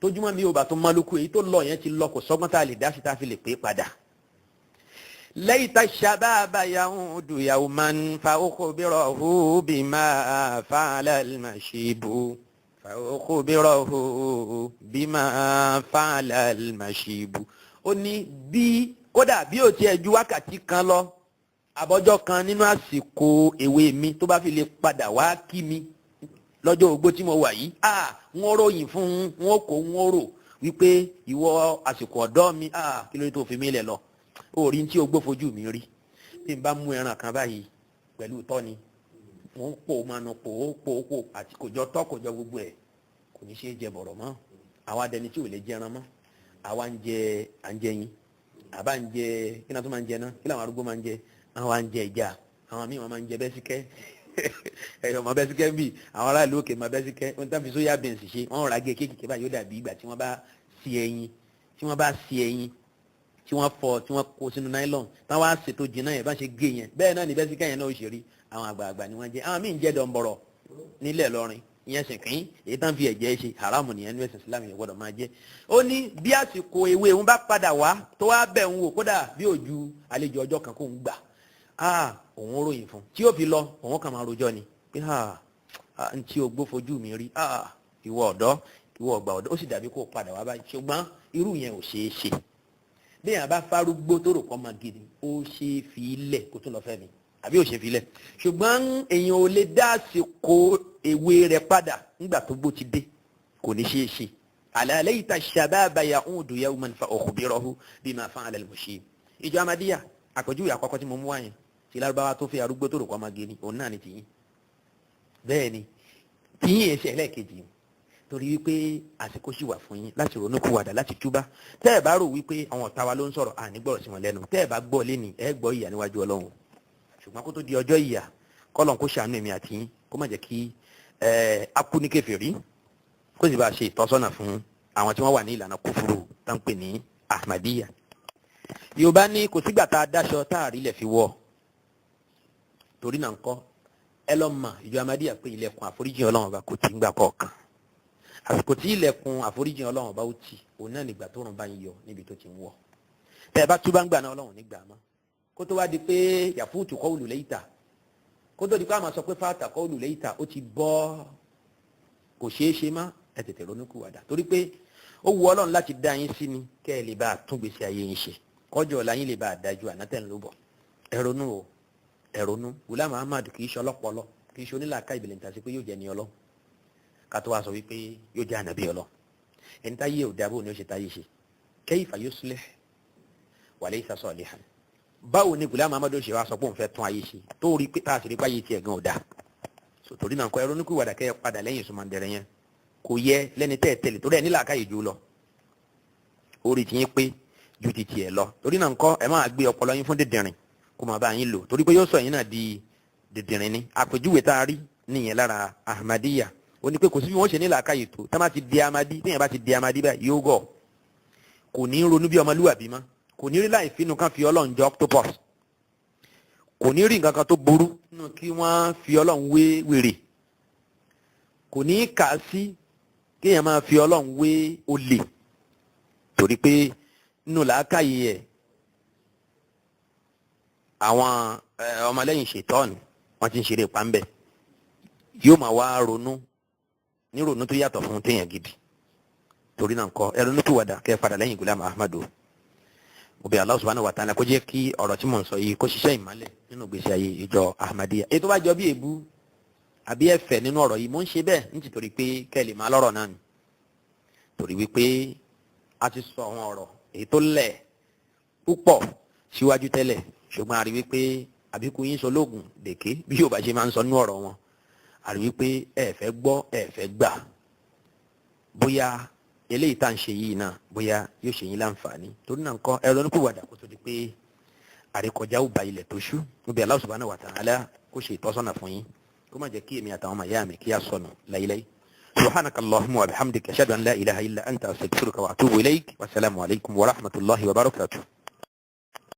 tójúmọ́ mi ò bá tó málùkù èyí tó lọ yẹn ti lọ kò sọ́gbọ́n tá a lè dá sí tá a fi lè pé padà. laita shababa yahudu yawman fa ukhbirahu bima fa'ala al-mashibu fa ukhbirahu bima fa'ala al-mashibu. ó ní bí kódà bí ó tiẹ̀ ju wákàtí kan lọ àbọ̀jọ́ kan nínú àsìkò èwe mi tó bá fi lè padà wá kí mi lọ́jọ́ ogbó tí mo wà yìí wọ́n ròyìn fún wọn kò wọ́n rò wípé ìwọ àsìkò ọ̀dọ́ mi kí ló dé tó fi mí lẹ̀ lọ orí tí ogbó fojú mi rí bí n bá mú ẹran kan báyìí pẹ̀lú tọ́ni wọ́n ń pò máa nà pò àti kò jọ tọ́ kò jọ gbogbo ẹ̀ kò ní ṣe é jẹ bọ̀rọ̀ mọ́ àwa dẹni tí ò lè jẹran mọ́ àwa ń jẹ yín àbá ń jẹ kí náà tó máa ń jẹ náà kí làwọn arúgbó máa ń jẹ àwọn à ń jẹ ìjà àwọn míì wọn máa ń jẹ bẹ́síkẹ́ ẹ̀yọ̀ mọ bẹ́síkẹ́ ń bì àwọn aráàlú òkè mọ bẹ́síkẹ́ wọ́n tán fi sóyà bẹ̀nsì ṣe wọ́n rà gé kéèkì báyìí ó dàbí ìgbà tí wọ́n bá sí ẹyin tí wọ́n fọ tí wọ́n kó sínú nylon táwọn á ṣètò jìnnà yẹn bá ṣe gé yẹn bẹ́ẹ̀ náà ní bẹ́síkẹ́ yẹn náà ó ṣe rí àwọn àgbààgbà ni wọ́n jẹ́ àwọn míì ń jẹ́ dọ̀nbọ̀rọ̀ nílẹ̀ lọ́rin ìyẹn sìnkín èyí tán fi ẹ̀jẹ̀ ṣe haramu nìyẹn ní ẹ̀sìn Islam yẹn gbọ́dọ̀ máa jẹ́. ó ní bí àsìkò ewé òun bá padà wá tó wá bẹ̀ ń wò kódà bí òjú àlejò ọjọ́ kan kó ń gbà òun ròyìn fún tí ó fi lọ òun kàn máa rojọ́ ni pé n tí o gbó fojú mi rí ìwọ ọ̀dọ́ ìwọ ọgbà ọ̀dọ́ ó sì dàbí kó o padà wá báyìí ṣùgbọ́n irú yẹn ò ṣeé ṣe bí yàrá bá fárúgbó tó rò kọ́ máa gidi ó ṣe é fi ilẹ̀ kó tó lọ fẹ́ mi àbí ò ṣe fi ilẹ̀ ṣùgbọ́n èèyàn ò lè dá àsìkò ewé rẹ̀ padà nígbà tó gbó ti dé kò ní ṣeé ṣe ala layta shababa ya'udu yawman fa ukhbirahu bima fa'ala al-mushib. ìjọ Ahmadiyya àpèjúwe àkọ́kọ́ tí mo mú wáyẹn tí lárúbáwá tó fi arúgbó tó rò kọ́ máa gidi òun náà ni tìyín bẹ́ẹ̀ ni tìyín ẹ̀ṣẹ̀ ẹlẹ́ẹ̀kejì torí wípé àsìkò sì wà fún yín láti ronúkúwàdà láti túbá tẹ́ ẹ̀ bá rò wípé àwọn ọ̀tá wa ló ń sọ̀rọ̀ ànígbọ̀rọ̀ sí wọn lẹ́nu tẹ́ ẹ̀ bá gbọ́ lẹ́ni ẹ̀ gbọ́ ìyà níwájú Ọlọ́run ṣùgbọ́n kó tó di ọjọ́ ìyà kọ́lọ̀ kó ṣàánú èmi àti yín kó má jẹ́ kí akú ní kèfèrí kó sì bá ṣe ìtọ́sọ́nà fún àwọn tí wọ́n wà ní ìlànà kúfúrú tá ń pè ní Ahmadiyya. Yorùbá ní kò sígbà tá a dáṣọ tá a rí lẹ̀ fi wọ̀ torí náà ń kọ́ ẹ lọ́ mọ̀ ìjọ Ahmadiyya pé ilẹ̀kùn àforíjì Ọlọ́run ọba kò tí ń gbà kọ̀ọ̀kan àsìkò tí ilẹ̀kùn àforíjì Ọlọ́run ọba ó tì òun náà nígbà tó rùn bá ń yọ níbi tó ti ń wọ̀ tẹ́ ẹ bá túbá ń gbà náà Ọlọ́run nígbà mọ́ kó tó wá di pé yàfúùtù kọ́ òlù lẹ́yìntà kó tó di pé àmọ́ sọ pé fáàtà kọ́ òlù lẹ́yìntà ó ti bọ́ kò ṣeé ṣe má ẹ tètè ronúkúwàdà torí pé ó wu Ọlọ́run láti dá yín sí ni kẹ́ ẹ lè bá a tún gbèsè ayé yín ṣe kọjọ́ ọ̀la yín lè bá a dájú ànátẹ̀ ń lóbọ̀ ẹ ronú o ẹ ronú Ghulam Muhammad kì í ṣe ọlọ́pọlọ kì í ṣe onílàáká ìbìlẹ̀ níta sí pé yóò jẹ́ ní ọlọ́ ká tó wá sọ wípé yóò jẹ́ ànábì ọlọ́ ẹni táyé ò dábò ni ó ṣe táyé ṣe kayfa yuslih wa laysa salihan báwo ni Ghulam Muhammad ṣe wá sọ pé òun fẹ́ tún ayé ṣe tó rí pé tá a sì rí páyé tiẹ̀ gan ò dáa torí náà kọ́ ẹ ronú kí wàdà kẹ́ ẹ padà lẹ́yìn ìsúnmọ́ndẹ̀rẹ̀ yẹn kò yẹ lẹ́ni tẹ́ ẹ tẹ̀lé torí ẹ nílàáká ìjó lọ orí ti yín pé ju ti tiẹ̀ lọ torí náà kọ́ ẹ máa gbé ọpọlọ yín fún dídìrín kó máa bá yín lò torí pé yóò sọ yín náà di dídìrín ni àpèjúwe tá a rí nìyẹn lára Ahmadiyya ó ní pé kò sí bí wọ́n ṣe nílàáká yìí tó tá má ti di Ahmadi téèyàn bá ti di Ahmadi báyìí yóò gọ̀ kò ní ronú bí ọmọlúwàbí mọ́ kò ní rí láì fínú kan fi Ọlọ́run jọ octopus kò ní rí nǹkan kan tó burú nínú kí wọ́n fi Ọlọ́run wé wèrè kò ní kà á sí kéèyàn máa fi Ọlọ́run wé olè torí pé nínú làákàyè ẹ̀ àwọn ọmọlẹ́yìn ṣètọ́ọ̀nù wọ́n ti ń ṣeré pàmbẹ́ yóò máa wá ronú ní ronú tó yàtọ̀ fún téèyàn gidi torí náà kọ́ ẹ ronú tó wàdà kẹ́ ẹ padà lẹ́yìn Ghulam Muhammad mo bẹ̀ Allah subhanahu wa ta'ala kó jẹ́ kí ọ̀rọ̀ tí mò ń sọ yìí kó ṣiṣẹ́ ìmọ́lẹ̀ nínú ìgbésí ayé ìjọ Ahmadiyya èyí tó bá jọ bí èébú àbí ẹ̀fẹ̀ nínú ọ̀rọ̀ yìí mò ń ṣe bẹ́ẹ̀ nítorí pé kẹ́ ẹ lè máa lọ́rọ̀ náà ni torí wípé a ti sọ àwọn ọ̀rọ̀ èyí tó lẹ̀ púpọ̀ síwájú tẹ́lẹ̀ ṣùgbọ́n a rí wípé àbíkú yín sọ lóògùn dèké bí yóò bá ṣe máa ń sọ nínú ọ̀rọ̀ wọn a rí wípé ẹ fẹ́ gbọ́ ẹ fẹ́ gbà bóyá eléyìí tá à ń ṣe yìí náà bóyá yóò ṣe yín láǹfààní torí náà nǹkan ẹ ronú pìwàdà kó tó di pé àrékọjá ò ba ilẹ̀ tó ṣú níbi Allah subhanahu wa ta'ala kó ṣe ìtọ́sọ́nà fún yín kó má jẹ́ kí èmi àtàwọn ọmọ ìyá mi kí á sọnù láíláí. سبحانك اللهم وبحمدك أشهد أن لا إله إلا أنت أستغفرك وأتوب إليك والسلام عليكم ورحمة الله وبركاته.